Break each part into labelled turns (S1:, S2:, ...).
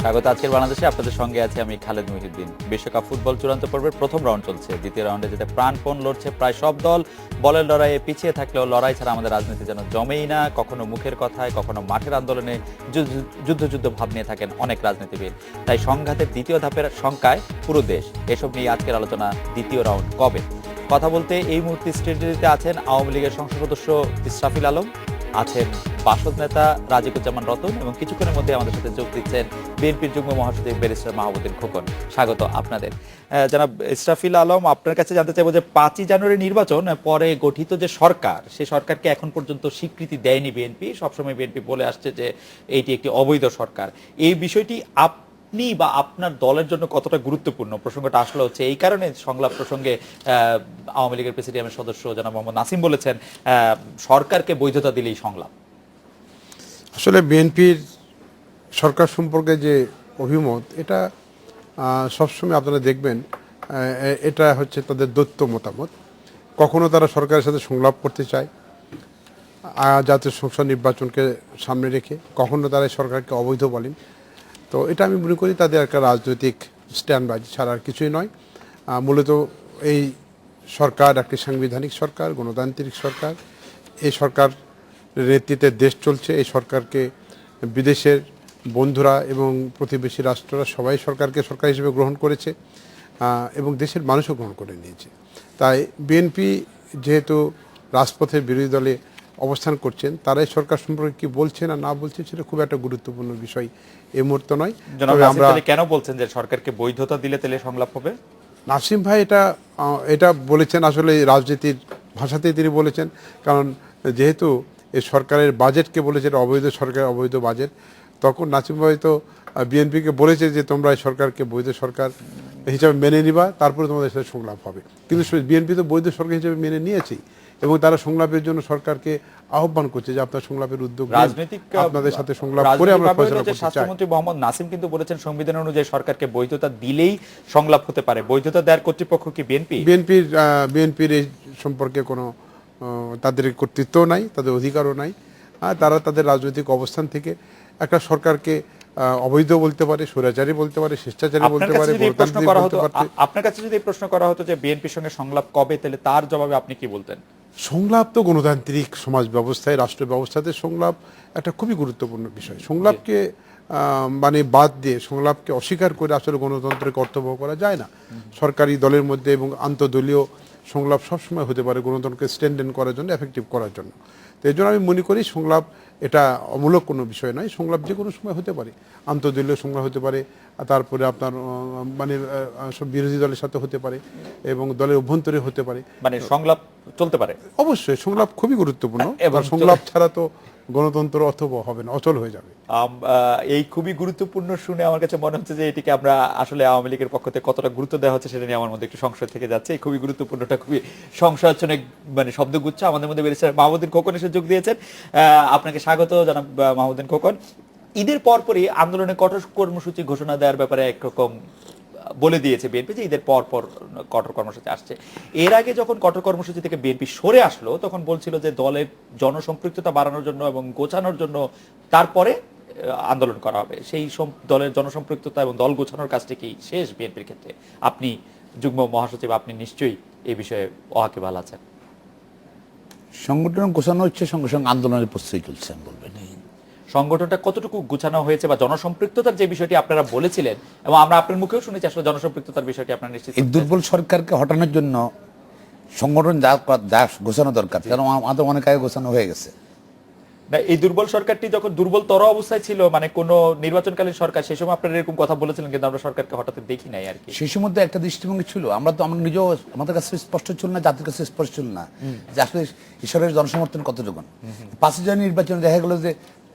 S1: স্বাগত আজকের বাংলাদেশে। আপনাদের সঙ্গে আছে আমি খালেদ মহিউদ্দিন। বিশ্বকাপ ফুটবল চূড়ান্ত পর্বের প্রথম রাউন্ড চলছে। দ্বিতীয় রাউন্ডে যেতে প্রাণপণ লড়ছে প্রায় সব দল। বলের লড়াইয়ে পিছিয়ে থাকলেও লড়াই ছাড়া আমাদের রাজনীতি যেন জমেই না। কখনো মুখের কথায়, কখনো মাঠের আন্দোলনে যুদ্ধ ভাব নিয়ে থাকেন অনেক রাজনীতিবিদ। তাই সংঘাতের দ্বিতীয় ধাপের শঙ্কায় পুরো দেশ। এসব নিয়ে আজকের আলোচনা। দ্বিতীয় রাউন্ড কবে? কথা বলতে এই মুহূর্তে স্টুডিওতে আছেন আওয়ামী লীগের সংসদ সদস্য ইসরাফিল আলম, আছেন বাসদ নেতা রাজিকুজ্জামান রতন এবং কিছুক্ষণের মধ্যে আমাদের সাথে যোগ দিচ্ছেন বিএনপির যুগ্ম মহাসচিব ব্যারিস্টার মাহমুদুল খোকন। স্বাগত আপনাদের। জনাব ইসরাফিল আলম, আপনার কাছে জানতে চাইবো যে 5ই জানুয়ারি নির্বাচন পরে গঠিত যে সরকার, সেই সরকারকে এখন পর্যন্ত স্বীকৃতি দেয়নি বিএনপি। সবসময় বিএনপি বলে আসছে যে এইটি একটি অবৈধ সরকার। এই বিষয়টি আপনি বা আপনার দলের জন্য কতটা গুরুত্বপূর্ণ? প্রসঙ্গটা আসলে হচ্ছে এই কারণে, সংলাপ প্রসঙ্গে আওয়ামী লীগের প্রেসিডিয়ামের সদস্য জনাব মোহাম্মদ নাসিম বলেছেন সরকারকে বৈধতা দিলেই সংলাপ।
S2: আসলে বিএনপির সরকার সম্পর্কে যে অভিমত, এটা সবসময় আপনারা দেখবেন এটা হচ্ছে তাদের দ্বৈত মতামত। কখনো তারা সরকারের সাথে সংলাপ করতে চায় জাতীয় সংসদ নির্বাচনকে সামনে রেখে, কখনো তারা সরকারকে অবৈধ বলেন। তো এটা আমি মনে করি তাদের একটা রাজনৈতিক স্ট্যান্ডবাজি ছাড়া আর কিছুই নয়। মূলত এই সরকার একটি সাংবিধানিক সরকার, গণতান্ত্রিক সরকার। এই সরকার নেতৃত্বে দেশ চলছে। এই সরকারকে বিদেশের বন্ধুরা এবং প্রতিবেশী রাষ্ট্ররা সবাই সরকারকে সরকার হিসেবে গ্রহণ করেছে এবং দেশের মানুষও গ্রহণ করে নিয়েছে। তাই বিএনপি যেহেতু রাজপথের বিরোধী দলে অবস্থান করছেন, তারাই সরকার সম্পর্কে কি বলছেন আর না বলছেন সেটা খুব একটা গুরুত্বপূর্ণ বিষয় এই মুহূর্তে নয়।
S1: আমরা কেন বলছেন যে সরকারকে বৈধতা দিলে তাহলে সংলাপ হবে?
S2: নাসিম ভাই এটা বলেছেন আসলে রাজনীতির ভাষাতেই তিনি বলেছেন। কারণ যেহেতু এই সরকারের বাজেটকে বলেছে এটা অবৈধ সরকার, অবৈধ বাজেট, তখন নাসিম ভাই তো বিএনপিকে বলেছে যে তোমরা এই সরকারকে বৈধ সরকার হিসাবে মেনে নিবা, তারপরে তোমাদের সাথে সংলাপ হবে। কিন্তু বিএনপি তো বৈধ সরকার হিসেবে মেনে নিয়েছেই এবং তারা সংলাপের জন্য সরকারকে আহ্বান করছে যে আপনার সংলাপের উদ্যোগ
S1: রাজনৈতিক
S2: আপনাদের সাথে সংলাপ করে আমরা ফয়সালা করতে চাই।
S1: স্বাস্থ্যমন্ত্রী মোহাম্মদ নাসিম কিন্তু বলেছেন সংবিধান অনুযায়ী সরকারকে বৈধতা দিলেই সংলাপ হতে পারে। বৈধতা দেওয়ার কর্তৃপক্ষ কি বিএনপি?
S2: বিএনপির এই সম্পর্কে কোনো তাদের কর্তৃত্বও নাই, তাদের অধিকারও নাই। তারা তাদের রাজনৈতিক অবস্থান থেকে একটা সরকারকে অবৈধ বলতে পারে, স্বৈরাচারী বলতে পারে, স্বেচ্ছাচারী বলতে পারে, গণতান্ত্রিক বলতে পারে।
S1: আপনার কাছে যদি প্রশ্ন করা হতো যে বিএনপির সঙ্গে সংলাপ কবে, তাহলে তার জবাবে আপনি কি বলতেন?
S2: সংলাপ তো গণতান্ত্রিক সমাজ ব্যবস্থায়, রাষ্ট্র ব্যবস্থাতে সংলাপ একটা খুবই গুরুত্বপূর্ণ বিষয়। সংলাপকে মানে বাদ দিয়ে, সংলাপকে অস্বীকার করে আসলে গণতন্ত্রের কর্তব্য করা যায় না। সরকারি দলের মধ্যে এবং আন্তঃদলীয় সংলাপ সবসময় হতে পারে গণতন্ত্রকে স্ট্রেনথেন করার জন্য, এফেক্টিভ করার জন্য। তো এই জন্য আমি মনে করি সংলাপ এটা অমূলক কোনো বিষয় নয়। সংলাপ যে কোনো সময় হতে পারে, আন্তঃদলীয় সংলাপ হতে পারে, তারপরে আপনার মানে সব বিরোধী দলের সাথে হতে পারে এবং দলের অভ্যন্তরে হতে পারে।
S1: মানে সংলাপ চলতে পারে।
S2: অবশ্যই সংলাপ খুবই গুরুত্বপূর্ণ এবং সংলাপ ছাড়া তো গণতন্ত্র অথবা হবে না, অচল হয়ে যাবে।
S1: এই খুবই গুরুত্বপূর্ণ শুনে আমার কাছে মনে হচ্ছে যে এটিকে আমরা আসলে আওয়ামী লীগের পক্ষ থেকে কতটা গুরুত্ব দেওয়া হচ্ছে সেটা নিয়ে আমার মধ্যে একটু সংশয় থেকে যাচ্ছে। এই খুবই গুরুত্বপূর্ণটা খুবই সংশয়াচ্ছন্ন মানে শব্দগুচ্ছ। আমাদের মধ্যে ব্যারিস্টার মাহমুদুল খোকন এসে যোগ দিয়েছেন। আপনাকে স্বাগত জানাব মাহমুদুল খোকন। ঈদের পরপরই আন্দোলনে কঠোর কর্মসূচি ঘোষণা দেওয়ার ব্যাপারে একরকম বলে দিয়েছে বিএনপি যে ঈদের পর কঠোর কর্মসূচি আসছে। এর আগে যখন কঠোর কর্মসূচি থেকে বিএনপি সরে আসলো তখন বলছিল যে দলের জনসম্পৃক্ততা বাড়ানোর জন্য এবং গোছানোর জন্য তারপরে আন্দোলন করা হবে। সেই দলের জনসম্পৃক্ততা এবং দল গোছানোর কাজটি কি শেষ বিএনপির ক্ষেত্রে? আপনি যুগ্ম মহাসচিব, আপনি নিশ্চয়ই এই বিষয়ে ওয়াকিবহাল আছেন।
S3: সংগঠন গোছানো হচ্ছে, সঙ্গে সঙ্গে আন্দোলনের প্রস্তুতি চলছে বলবেন।
S1: সংগঠনটা কতটুকু গুছানো হয়েছে বা জনসম্পৃক্ততার যে বিষয়টি আপনারা বলেছিলেন এবং আমরা আপনার মুখেও শুনেছি আসলে জনসম্পৃক্ততার বিষয়টি আপনারা নিশ্চিত?
S3: এই দুর্বল সরকারকে হটানোর জন্য সংগঠন যা গোছানো দরকার, কারণ আমাদের অনেক আগে গোছানো হয়ে গেছে।
S1: না, এই দুর্বল সরকারটি যখন দুর্বলতর অবস্থায় ছিল, মানে কোন নির্বাচনকালীন সরকার, সেই সময় আপনারা এরকম কথা বলেছিলেন কিন্তু আমরা সরকারকে হঠাৎ দেখি নাই আর কি।
S3: সেই সময় তো একটা দৃষ্টিভঙ্গি ছিল, আমরা নিজেও আমাদের কাছে স্পষ্ট ছিল না, জাতির কাছে স্পষ্ট ছিল না যে আসলে ঈশ্বরের জনসমর্থন কতটুকু। 5ই জানুয়ারি নির্বাচনে দেখা গেল যে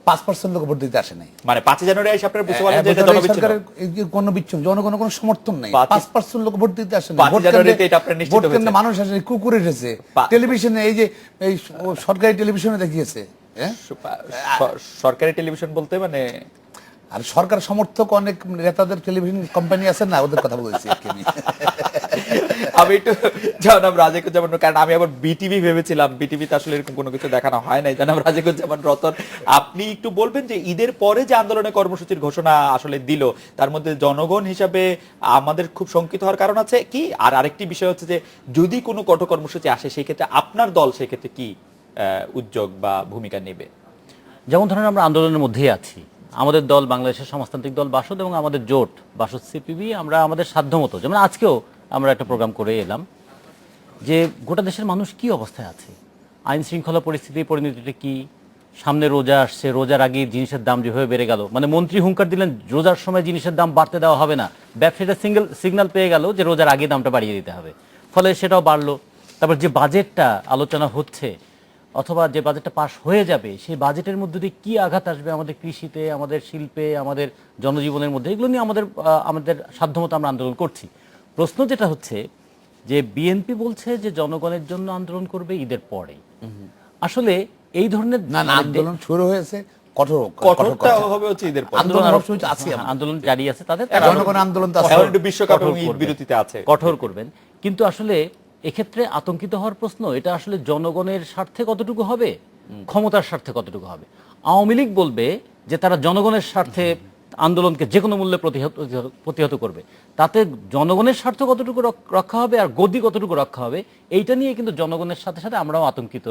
S3: 5% লোক ভোট দিতে আসে নাই।
S1: মানে 5ই জানুয়ারি এসে আপনারা বুঝতে পারলেন যে এটা
S3: সরকারের কোনো বিচ্ছিন্ন, জনগণের কোনো সমর্থন নাই। 5% লোক ভোট দিতে আসে না। ভোট কেন্দ্রে মানুষ আসে, কুকুর এসেছে। টেলিভিশনে এই যে এই সরকারি টেলিভিশনে দেখিয়েছে।
S1: সরকারি টেলিভিশন বলতে মানে
S3: আর সরকার সমর্থক অনেক নেতাদের টেলিভিশন কোম্পানি আছে না, ওদের কথা বলছি।
S1: আমি একটু জনাব রাজিকুজ্জামান, কারণ আমি আবার বিটিভি ভেবেছিলাম, বিটিভিতে আসলে এরকম কোনো কিছু দেখানো হয় নাই। জনাব রাজিকুজ্জামান রতন, আপনি একটু বলবেন যে ঈদের পরে যে আন্দোলনের কর্মসূচির ঘোষণা আসলে দিল, তার মধ্যে জনগণ হিসাবে আমাদের খুব শঙ্কিত হওয়ার কারণ আছে কি? আর আরেকটি বিষয় হচ্ছে যে যদি কোনো কঠোর কর্মসূচি আসে সেই ক্ষেত্রে আপনার দল সেক্ষেত্রে কি উদ্যোগ বা ভূমিকা নেবে?
S4: যেমন ধরেন আমরা আন্দোলনের মধ্যেই আছি, আমাদের দল বাংলাদেশের সমাজতান্ত্রিক দল বাসদ এবং আমাদের জোট বাসদ সিপিবি, আমরা আমাদের সাধ্যমতো, যেমন আজকেও আমরা একটা প্রোগ্রাম করে এলাম যে গোটা দেশের মানুষ কি অবস্থায় আছে, আইন শৃঙ্খলা পরিস্থিতি পরিণতিটা কি, সামনে রোজা আসছে, রোজার আগে জিনিসের দাম যেভাবে বেড়ে গেল, মানে মন্ত্রী হুঙ্কার দিলেন রোজার সময় জিনিসের দাম বাড়তে দেওয়া হবে না, ব্যবসায়ীরা সিগন্যাল পেয়ে গেল যে রোজার আগে দামটা বাড়িয়ে দিতে হবে, ফলে সেটাও বাড়লো। তারপর যে বাজেটটা আলোচনা হচ্ছে অথবা যে বাজেটটা পাশ হয়ে যাবে, সেই বাজেটের মধ্যে দিয়ে কী আঘাত আসবে আমাদের কৃষিতে, আমাদের শিল্পে, আমাদের জনজীবনের মধ্যে, এগুলো নিয়ে আমাদের সাধ্যমতো আমরা আন্দোলন করছি। প্রশ্ন যেটা হচ্ছে যে বিএনপি বলছে যে জনগণের জন্য আন্দোলন করবে ঈদের পরে। আসলে এই ধরনের
S3: না আন্দোলন শুরু হয়েছে,
S1: কঠোরটা হবে হচ্ছে ঈদের পরে।
S4: আন্দোলন জারি আছে তাদের,
S3: জনগণ আন্দোলন তো
S1: এখন একটু বিশ্বকাপ এবং ঈদ বিরতিতে আছে,
S4: কঠোর করবেন। কিন্তু আসলে এক্ষেত্রে আতঙ্কিত হওয়ার প্রশ্ন, এটা আসলে জনগণের স্বার্থে কতটুকু হবে, ক্ষমতার স্বার্থে কতটুকু হবে। আওয়ামী লীগ বলবে যে তারা জনগণের স্বার্থে আন্দোলনকে যে কোনো মূল্যে প্রতিহত করবে, তাতে জনগণের স্বার্থ কতটুকু রক্ষা হবে আর গদি কতটুকু রক্ষা হবে, এইটা নিয়ে কিন্তু জনগণের সাথে সাথে আমরাও আতঙ্কিত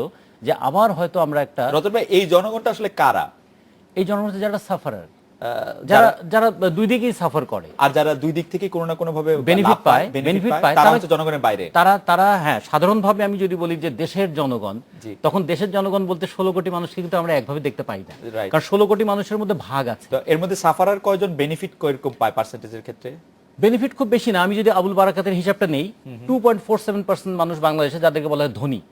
S4: যে আবার হয়তো আমরা একটা।
S1: রতন ভাই, এই জনগণটা আসলে কারা?
S4: এই জনগণ যারা সাফারার, যারা যারা দুই দিকেই সাফার করে,
S1: আর যারা দুই দিক থেকে কোনো না কোনো ভাবে
S4: বেনিফিট পায়,
S1: তারা হচ্ছে জনগণের বাইরে।
S4: তারা হ্যাঁ, সাধারণভাবে আমি যদি বলি যে দেশের জনগণ, তখন দেশের জনগণ বলতে 16 কোটি মানুষকে কিন্তু আমরা একভাবে দেখতে পাই না, কারণ 16 কোটি মানুষের মধ্যে ভাগ আছে।
S1: তো এর মধ্যে সাফারার কয়জন বেনিফিট কিরকম পায় পার্সেন্টেজের ক্ষেত্রে?
S4: বেনিফিট খুব বেশি না। আমি যদি আবুল বারাকাতের হিসাবটা নেই, 2.47% মানুষ বাংলাদেশে যাদেরকে বলা হয় ধনী,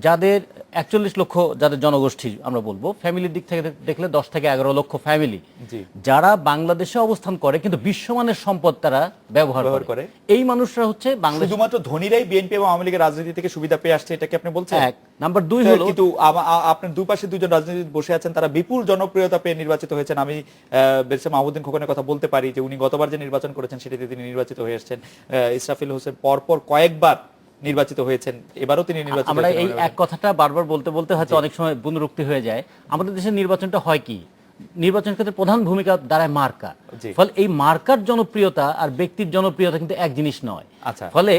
S4: যাদের 41 লক্ষ যাদের জনগোষ্ঠী আমরা বলবো, ফ্যামিলির দিক থেকে দেখলে 10 থেকে 11 লক্ষ ফ্যামিলি যারা বাংলাদেশে অবস্থান করে কিন্তু বিশ্বমানের সম্পদ তারা ব্যবহার করে, এই মানুষরা হচ্ছে বাংলাদেশ।
S1: শুধুমাত্র ধনীরাই বিএনপি এবং আওয়ামী লীগের রাজনীতি থেকে সুবিধা পেয়ে আসছে, এটা কি আপনি বলছেন?
S4: এক নাম্বার 2 হলো,
S1: কিন্তু আপনার দুই পাশে দুজন রাজনীতিবিদ বসে আছেন, তারা বিপুল জনপ্রিয়তা পেয়ে নির্বাচিত হয়েছেন। আমি বেরসা মাহমুদ্দিন খোকনের কথা বলতে পারি যে উনি গতবার যে নির্বাচন করেছেন সেটাতে তিনি নির্বাচিত হয়ে এসেছেন। ইসরাফিল হোসেন পরপর কয়েকবার নির্বাচিত হয়েছেন, এবারও তিনি নির্বাচিত।
S4: আমরা এই এক কথাটা বারবার বলতে বলতে হয়তো অনেক সময় পুনরুক্তি হয়ে যায়। আমাদের দেশের নির্বাচনটা হয় কি, নির্বাচনের ক্ষেত্রে প্রধান ভূমিকা দাঁড়ায় মার্কা। ফলে এই মার্কার জনপ্রিয়তা আর ব্যক্তির জনপ্রিয়তা কিন্তু এক জিনিস নয়। ফলে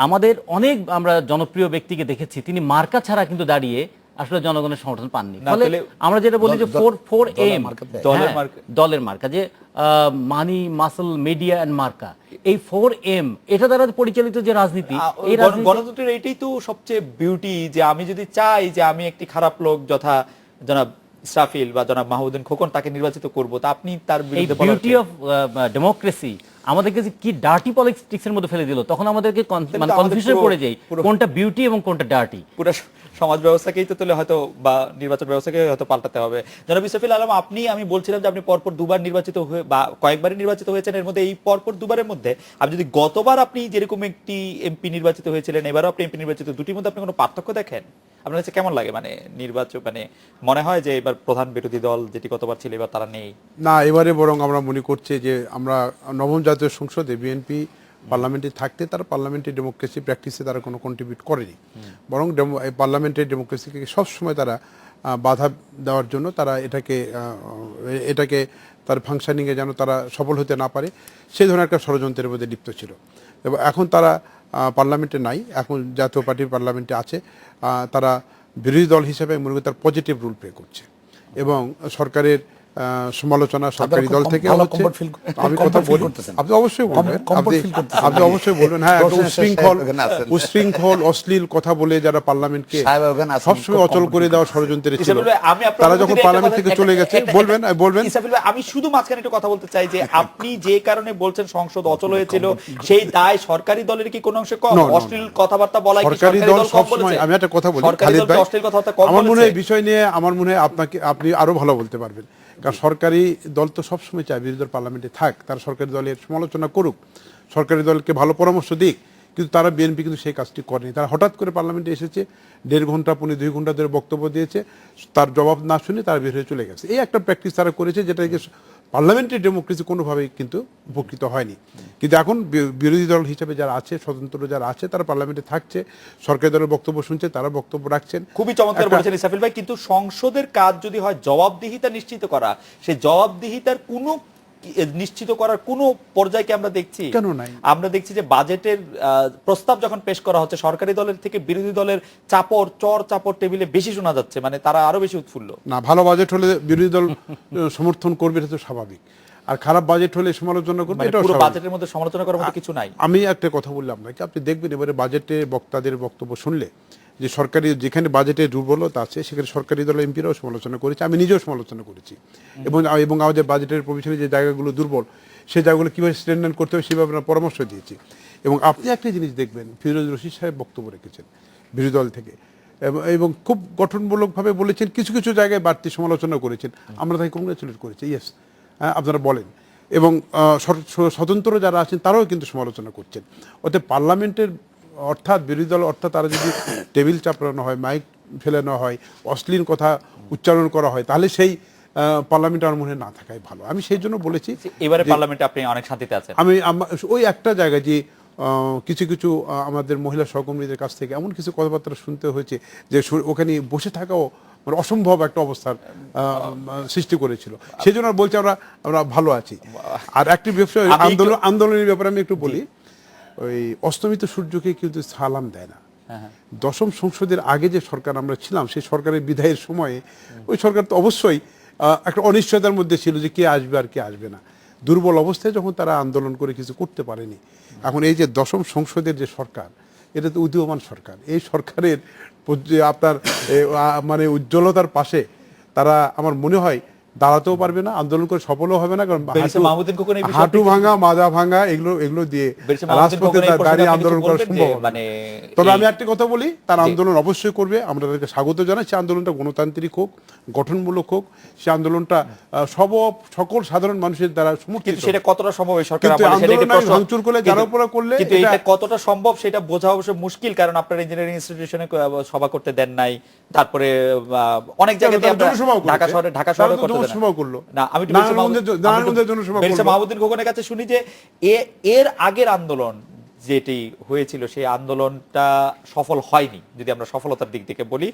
S4: আমাদের অনেক আমরা জনপ্রিয় ব্যক্তিকে দেখেছি তিনি মার্কা ছাড়া কিন্তু দাঁড়িয়ে আসলে জনগণের সমর্থন পাননি। ফলে আমরা যেটা বলি যে 4M দলের মার্কা, যে মানি, মাসল, মিডিয়া এন্ড মার্কা, এই 4M এটা দ্বারা পরিচালিত যে রাজনীতি, এই
S1: গণতন্ত্রের এটাই তো সবচেয়ে বিউটি, যে আমি যদি চাই যে আমি একটি খারাপ লোক যথা জনাব ইসরাফিল বা জনাব মাহমুদ্দিন খোকন তাকে নির্বাচিত করব, তা আপনি তার বিরুদ্ধে বলার
S4: বিউটি অফ ডেমোক্রেসি আমাদেরকে যে কি ডার্টি পলিটিক্সের মধ্যে ফেলে দিল, তখন আমাদেরকে মানে কনফিউশনে পড়ে যাই কোনটা বিউটি এবং কোনটা ডার্টি।
S1: পুরো সমাজ ব্যবস্থাকেই তো তাহলে হয়তো বা নির্বাচন ব্যবস্থাকে হয়তো পাল্টাতে হবে। জনাব ইসরাফিল আলম, আমি বলছিলাম যে আপনি পরপর দুবার নির্বাচিত হয়ে বা কয়েকবারই নির্বাচিত হয়েছেন, এর মধ্যে এই পরপর দুবারের মধ্যে আপনি যদি গতবার আপনি যেরকম একটি এমপি নির্বাচিত হয়েছিলেন, এবারও আপনি এমপি নির্বাচিত, দুটির মধ্যে আপনি কোনো পার্থক্য দেখেন? আপনার কাছে কেমন লাগে? মানে নির্বাচন মানে মনে হয় যে এবার প্রধান বিরোধী দল যেটি গতবার ছিল এবার তারা নেই?
S2: না, এবারে বরং আমরা মনে করছি যে আমরা নবম জাতীয় সংসদে বিএনপি পার্লামেন্টে থাকতে তারা পার্লামেন্টারি ডেমোক্রেসি প্র্যাকটিসে তারা কোনো কন্ট্রিবিউট করেনি, বরং পার্লামেন্টারি ডেমোক্রেসিকে সবসময় তারা বাধা দেওয়ার জন্য তারা এটাকে তার ফাংশনিংয়ে যেন তারা সফল হতে না পারে সেই ধরনের একটা ষড়যন্ত্রের মধ্যে লিপ্ত ছিল। এবং এখন তারা পার্লামেন্টে নাই, এখন জাতীয় পার্টির পার্লামেন্টে আছে, তারা বিরোধী দল হিসেবে মনে করি তার পজিটিভ রোল প্লে করছে এবং সরকারের সমালোচনা সরকারি দল থেকে হচ্ছে। আমি কথা বলি, আপনি অবশ্যই বলবেন, আপনি অবশ্যই বলবেন। হ্যাঁ, উশৃঙ্খল অশ্লীল কথা বলে যারা পার্লামেন্টকে সবসময় অচল করে দেওয়ার ষড়যন্ত্রে ছিল, তারা যখন পার্লামেন্ট থেকে চলে গেছে, বলবেন।
S1: আমি শুধু মাঝখানে একটু কথা বলতে চাই যে আপনি যে কারণে বলছেন সংসদ অচল হয়েছিল, সেই দায় সরকারি দলের কি কোনো অংশে কম? অশ্লীল কথাবার্তা বলা
S2: সরকারি দল সবসময়, আমি একটা কথা বলি খালিদ ভাই, আমার মনে হয় এই বিষয় নিয়ে আমার মনে হয় আপনি আরো ভালো বলতে পারবেন, কারণ সরকারি দল তো সবসময় চায় বিরোধী দল পার্লামেন্টে থাক, তারা সরকারি দলের সমালোচনা করুক, সরকারি দলকে ভালো পরামর্শ দিক, কিন্তু তারা বিএনপি কিন্তু সেই কাজটি করেনি। তারা হঠাৎ করে পার্লামেন্টে এসেছে, 1.5 ঘন্টা 2 ঘন্টা ধরে বক্তব্য দিয়েছে, তার জবাব না শুনে তারা বের হয়ে চলে গেছে। এই একটা প্র্যাকটিস তারা করেছে, যেটা পার্লামেন্টারি ডেমোক্রেসি কোনোভাবেই কিন্তু উপকৃত হয়নি। কিন্তু এখন বিরোধী দল হিসেবে যারা আছে, স্বতন্ত্র যারা আছে, তারা পার্লামেন্টে থাকছে, সরকারি দলের বক্তব্য শুনছে, তারা বক্তব্য রাখছেন।
S1: খুবই চমৎকার বলেছেন ইসরাফিল ভাই, কিন্তু সংসদের কাজ যদি হয় জবাবদিহিতা নিশ্চিত করা, সেই জবাবদিহিতার কোনো নিশ্চিত করার কোনো পর্যায়কে আমরা দেখছি
S2: কেন নাই?
S1: আমরা দেখছি যে বাজেটের প্রস্তাব যখন পেশ করা হচ্ছে, সরকারি দলের থেকে বিরোধী দলের চাপড় টেবিলে বেশি শোনা যাচ্ছে, মানে তারা আরো বেশি উৎফুল্ল।
S2: না, ভালো বাজেট হলে বিরোধী দল সমর্থন করবে, এটা তো স্বাভাবিক। আর খারাপ বাজেট হলে সমালোচনা করবে,
S1: মানে
S2: এটাও
S1: পুরো
S2: স্বাভাবিক।
S1: বাজেটের মধ্যে সমালোচনা করার মতো কিছু নাই।
S2: আমি একটা কথা বললাম নাকি, আপনি দেখবেন এবারে বাজেটে বক্তাদের বক্তব্য শুনলে যে সরকারি যেখানে বাজেটে দুর্বলতা আছে সেখানে সরকারি দলের এমপিরাও সমালোচনা করেছে, আমি নিজেও সমালোচনা করেছি। এবং আমাদের বাজেটের প্রভিশনে যে জায়গাগুলো দুর্বল, সেই জায়গাগুলো কীভাবে স্ট্রেনথেন করতে হবে সেভাবে আমরা পরামর্শ দিয়েছি। এবং আপনি একটা জিনিস দেখবেন, ফিরোজ রশিদ সাহেব বক্তব্য রেখেছেন বিরোধী দল থেকে, এবং খুব গঠনমূলকভাবে বলেছেন, কিছু কিছু জায়গায় বাড়তি সমালোচনা করেছেন, আমরা তাকে কংগ্রেচুলেট করেছি। ইয়েস, আপনারা বলেন। এবং স্বতন্ত্র যারা আছেন তারাও কিন্তু সমালোচনা করছেন। অতএব পার্লামেন্টের অর্থাৎ বিরোধী দল অর্থাৎ তারা যদি টেবিল চাপড়ানো হয়, মাইক ফেলানো হয়, অশ্লীল কথা উচ্চারণ করা হয়, তাহলে সেই পার্লামেন্ট আমার মনে হয় না থাকাই ভালো। আমি সেই জন্য বলেছি
S1: এবারে পার্লামেন্টে আপনি অনেক শান্তিতে আছেন।
S2: আমি ওই একটা জায়গায় যে কিছু কিছু আমাদের মহিলা সহকর্মীদের কাছ থেকে এমন কিছু কথাবার্তা শুনতে হয়েছে যে ওখানে বসে থাকাও মানে অসম্ভব একটা অবস্থার সৃষ্টি করেছিল। সেই জন্য বলছি আমরা ভালো আছি। আর একটি বিষয়, আন্দোলনের ব্যাপারে আমি একটু বলি, ওই অস্তমিত সূর্যকে কিন্তু সালাম দেয় না। দশম সংসদের আগে যে সরকার আমরা ছিলাম, সেই সরকারের বিদায়ের সময়ে ওই সরকার তো অবশ্যই একটা অনিশ্চয়তার মধ্যে ছিল যে কে আসবে আর কে আসবে না। দুর্বল অবস্থায় যখন তারা আন্দোলন করে কিছু করতে পারেনি, এখন এই যে দশম সংসদের যে সরকার, এটা তো উদীয়মান সরকার। এই সরকারের আপনার মানে উজ্জ্বলতার পাশে তারা আমার মনে হয় দাঁড়াতেও পারবে না, আন্দোলন করে সফলও হবে না। কারণ হাঁটু ভাঙা, মাজা ভাঙা এগুলো দিয়ে রাজপথে দাঁড়িয়ে আন্দোলন করা সম্ভব হবে। তবে আমি একটা কথা বলি, তার আন্দোলন অবশ্যই করবে, আমরা তাদেরকে স্বাগত জানাই। সে আন্দোলনটা গণতান্ত্রিক হোক, গঠনমূলক হোক, সে আন্দোলনটা সকল সাধারণ মানুষের দ্বারা সমর্থিত।
S1: সেটা কতটা সম্ভব এই সরকার
S2: ভাঙচুর করলে, যারা উপরে করলে,
S1: কিন্তু এটা কতটা সম্ভব সেটা বোঝা অবশ্য মুশকিল। কারণ আপনারা ইঞ্জিনিয়ারিং ইনস্টিটিউশনে সভা করতে দেন নাই, তারপরে অনেক জায়গায় ঢাকা শহরে করতে করলো না। আমি মাহমুদ্দিন খোকনের কাছে শুনি যে এর আগের আন্দোলন যেটি হয়েছিল সেই আন্দোলনটা সফল হয়নি, যদি আমরা সফলতার দিক থেকে বলি।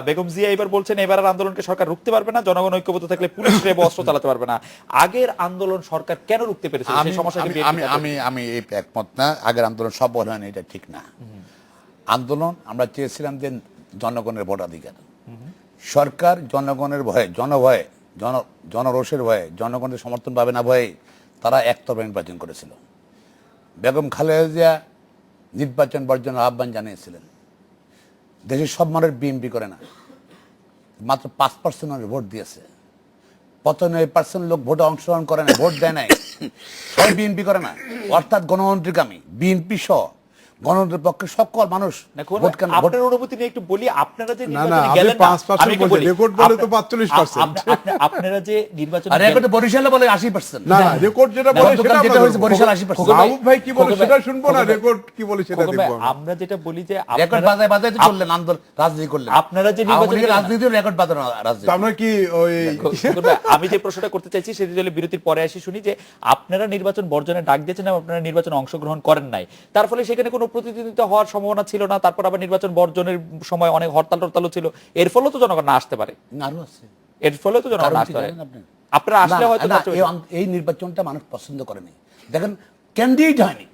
S1: বেগম জিয়া এবার বলছেন এবার আন্দোলনকে সরকার রুখতে পারবে না, জনগণ ঐক্যবদ্ধ থাকলে পুলিশ রেব অস্ত্র চালাতে পারবে না। আগের আন্দোলন সরকার কেন রুখতে পেরেছে?
S3: আমি এই একমত না। আগের আন্দোলন সফল হয়নি, এটা ঠিক না। আন্দোলন আমরা চেয়েছিলাম যে জনগণের ভোটাধিকার, সরকার জনগণের ভয়ে, জনরোষের ভয়ে, জনগণের সমর্থন পাবে না ভয়ে তারা একতরফা নির্বাচন করেছিল। বেগম খালেদা জিয়া নির্বাচন বর্জনের আহ্বান জানিয়েছিলেন। দেশের সব মানুষ বিএনপি করে না, মাত্র 5% ভোট দিয়েছে। 95% লোক ভোটে অংশগ্রহণ করে না, ভোট দেয় নাই, সবাই বিএনপি করে না। অর্থাৎ গণতান্ত্রিকামী বিএনপি সহ গণতন্ত্রের পক্ষে সকল মানুষ।
S1: আপনার অনুভূতি নিয়ে একটু বলি। আপনারা যে আপনারা যে নির্বাচন
S3: বরিশালে বলে 80%,
S2: না না, রেকর্ড যেটা বলে সেটা হচ্ছে বরিশাল 80%। মাহবুব ভাই কি বলে সেটা শুনবো না, রেকর্ড কি বলে সেটা দেখব।
S1: আমরা যেটা বলি যে
S3: রেকর্ড বাজাইতে চললেন, আন্দোলন রাজনীতি করলেন।
S1: আপনারা যে নির্বাচন
S3: রাজনীতির রেকর্ড বাজানো রাজনীতি,
S2: আমরা কি ওই
S1: আমি যে প্রশ্নটা করতে চাইছি সেটা হলো বিরতির পরে আসি শুনি যে আপনারা নির্বাচন বর্জনের ডাক দিয়েছেন, আপনারা নির্বাচনে অংশগ্রহণ করেন নাই, তার ফলে সেখানে কোনো প্রতিদ্বন্দ্বিতা হওয়ার সম্ভাবনা ছিল না। তারপর আবার নির্বাচন বর্জনের সময় অনেক হরতাল ছিল, এর ফলে তো জনগণ না আসতে পারে।
S3: আরো আছে,
S1: এর ফলে তো জনগণ আসতে পারে। আপনারা আসলে হয়তো
S3: এই নির্বাচনটা মানুষ পছন্দ করেনি। দেখেন ক্যান্ডিডেট হয়নি,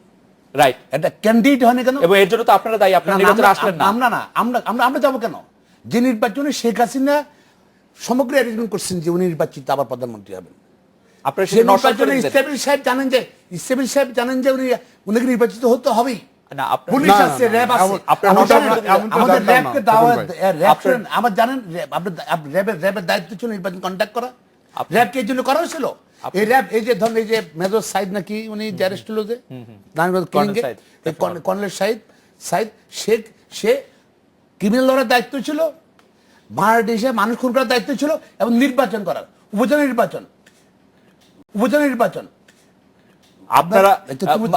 S1: রাইট,
S3: এটা ক্যান্ডিডেট হয়নি কেন?
S1: এবং এর জন্য তো আপনারা দায়ী, আপনারা নির্বাচনে আসলেন না।
S3: আমরা যাবো কেন? যে নির্বাচনে শেখ হাসিনা সমগ্র অ্যারেঞ্জমেন্ট করছেন যে উনি নির্বাচিত আবার প্রধানমন্ত্রী হবেন। আপনারা সেই নির্বাচনে ইসলামিক সাহেব জানেন যে উনি নির্বাচিত হতে হবেই। পুলিশ আছে, র্যাব আছে, আমাদের র্যাবকে দাওয়াত, আমার জানেন র্যাবের দায়িত্ব ছিল নির্বাচন কন্ডাক্ট করা। র্যাবকে এই জন্য করা হয়েছিল। এই র্যাব, এই যে ধরেন এই যে মেজর সাইদ নাকি উনি যে অ্যারেস্ট হলো যে কর্নেল সাইদ শেখ, সে ক্রিমিনাল লড়ার দায়িত্ব ছিল, বাংলাদেশে মানুষ খুন করার দায়িত্ব ছিল, এবং নির্বাচন করার উপজেলা নির্বাচন
S1: আপনারা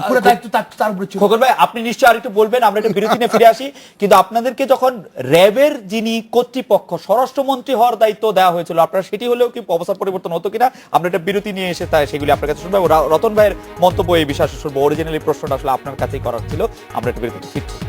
S3: পুরো দায়িত্ব তার উপরে ছিল।
S1: খোকন ভাই আপনি নিশ্চয়ই আরেকটু বলবেন, আমরা একটা বিরতি নিয়ে ফিরে আসি। কিন্তু আপনাদেরকে যখন র্যাবের যিনি কর্তৃপক্ষ স্বরাষ্ট্রমন্ত্রী হওয়ার দায়িত্ব দেওয়া হয়েছিল, আপনারা সেটি হলেও কি অবস্থা পরিবর্তন হতো কিনা? আমরা একটা বিরতি নিয়ে এসে তাই সেগুলি আপনার কাছে শুনবো। রতন ভাইয়ের মন্তব্য এই বিষয়ে শুনবো। অরিজিনালি প্রশ্নটা আসলে আপনার কাছেই করার ছিল। আমরা একটা বিরতি ফিরছি।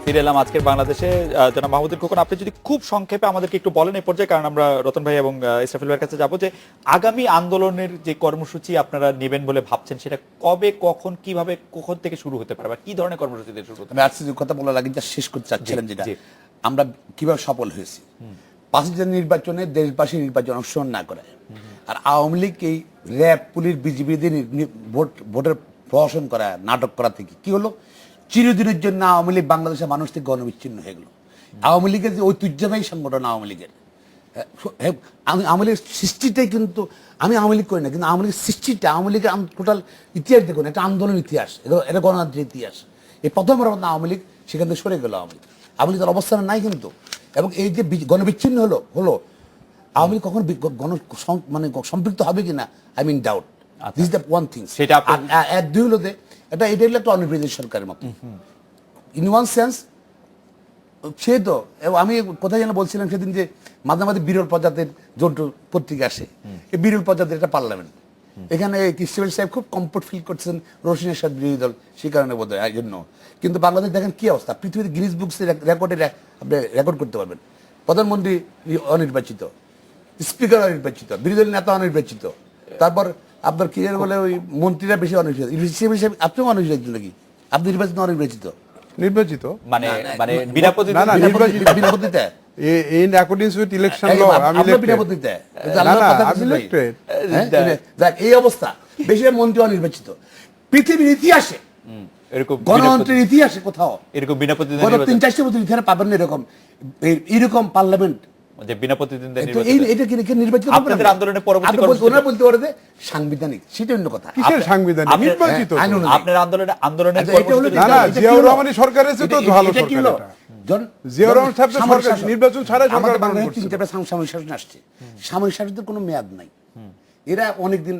S1: ফিরে এলাম আজকের বাংলাদেশে। জনাব মাহমুদুল খোকন, আপনি যদি খুব সংক্ষেপে আমাদেরকে একটু বলেন এই পর্যায়ে, কারণ আমরা রতন ভাই এবং ইসরাফিল ভাইয়ের কাছে যাবো, যে আগামী আন্দোলনের যে কর্মসূচি আপনারা নেবেন বলে ভাবছেন সেটা কবে, কখন, কিভাবে, কখন থেকে শুরু হতে পারে, বা কি ধরনের কর্মসূচি দিয়ে শুরু হতে পারে?
S3: আমি আজকে যে কথা বলার আগে যা শেষ করতে চাচ্ছিলাম, যেটা
S1: জি।
S3: আমরা কিভাবে সফল হয়েছি 5 নির্বাচনে দেশবাসী নির্বাচন অংশগ্রহণ না করে, আর আওয়ামী লীগ এই র্যাব, পুলিশ, বিজিবি দিয়ে ভোটের প্রহসন করা, নাটক করা থেকে কি হলো, চিরদিনের জন্য আওয়ামী লীগ বাংলাদেশের মানুষ থেকে গণবিচ্ছিন্ন হয়ে গেল। আওয়ামী লীগের যে ঐতিহ্যবাহী সংগঠন আওয়ামী লীগের, আওয়ামী লীগের সৃষ্টিটাই কিন্তু, আমি আওয়ামী লীগ করি না, কিন্তু আওয়ামী লীগের সৃষ্টিটা, আওয়ামী লীগের টোটাল ইতিহাস দেখুন, একটা আন্দোলন ইতিহাস, এটা গণতান্ত্রিক ইতিহাস। এই প্রথমবার আওয়ামী লীগ সেখান থেকে সরে গেল। আওয়ামী লীগের অবস্থান নাই কিন্তু। এবং এই যে গণবিচ্ছিন্ন হলো আওয়ামী লীগ কখন মানে সম্পৃক্ত হবে কিনা, I mean doubt. This the one thing.
S1: সেটা
S3: এক দুই হলো এটা হলো একটা অনির্বাচিত সরকারের মতো ইন ওয়ান সেন্স। সে তো আমি কোথায় যেন বলছিলাম সেদিন, যে মাঝে মাঝে বিরল প্রজাতির জোট পত্রিকা আসে, এই বিরল প্রজাতির একটা পার্লামেন্ট, এখানে কৃষ্ণবেল সাহেব খুব কমফোর্ট ফিল করছেন রোশনের সাথে বিরোধী দল, সেই কারণে বোধ হয় জন্য। কিন্তু বাংলাদেশ দেখেন কি অবস্থা, পৃথিবীতে গিনিস বুকস রেকর্ডে আপনি রেকর্ড করতে পারবেন। প্রধানমন্ত্রী অনির্বাচিত, স্পিকার অনির্বাচিত, বিরোধী দলের নেতা অনির্বাচিত, তারপর আপনার কি বলে ওই মন্ত্রীরা বেশি অনির্বাচিত, আপনিও অনির্বাচিত নাকি? আপনি নির্বাচিত অনির্বাচিত?
S2: নির্বাচিত
S1: মানে বিনা
S3: বিনাপতিতে
S2: in accordance with election law আমি elected।
S3: বিনাপতিতে
S2: আমি elected।
S3: এই অবস্থা, বেশি মন্ত্রী অনির্বাচিত পৃথিবীর ইতিহাসে,
S1: এরকম
S3: গণতন্ত্রের ইতিহাসে কোথাও
S1: এরকম বিনা প্রতিদ্বন্দ্বী
S3: গত
S1: নির্বাচন,
S3: 3-4 বছর ইতিহাসে পাবেন না এরকম পার্লামেন্ট।
S1: যে বিনা প্রতিদ্বন্দ্বী
S3: তো
S1: নির্বাচন।
S3: এটা কি নির্বাচিত হবে না?
S1: আপনাদের আন্দোলনের পরবর্তী
S3: আপনি
S1: কর্মসূচি
S3: ওনারা বলতে পারে যে সাংবিধানিক, সেটা অন্য কথা।
S2: কিসের সাংবিধানিক?
S1: আপনি-
S2: নির্বাচিত তো।
S3: আইন অনুযায়ী।
S1: আপনার আন্দোলনের
S3: আচ্ছা, এটা হলো-
S1: কর্মসূচি-
S2: না, না,
S3: এটা কি
S2: জিয়াউর
S3: হলো?
S2: রহমানের সরকার এসে তো ভালো
S3: এটা কি
S2: সরকার
S3: হলো?
S2: এটা। জিয়াউর রহমান সাহেব তো
S3: সামরিক
S2: সরকার
S3: শাসন।
S2: নির্বাচন ছাড়াই সরকার
S3: আমাদের
S2: গঠন
S3: বাংলাদেশে
S2: করছে।
S3: 3টা সামরিক শাসন আসছে। সামরিক শাসনের কোনো মেয়াদ নাই। এরা অনেকদিন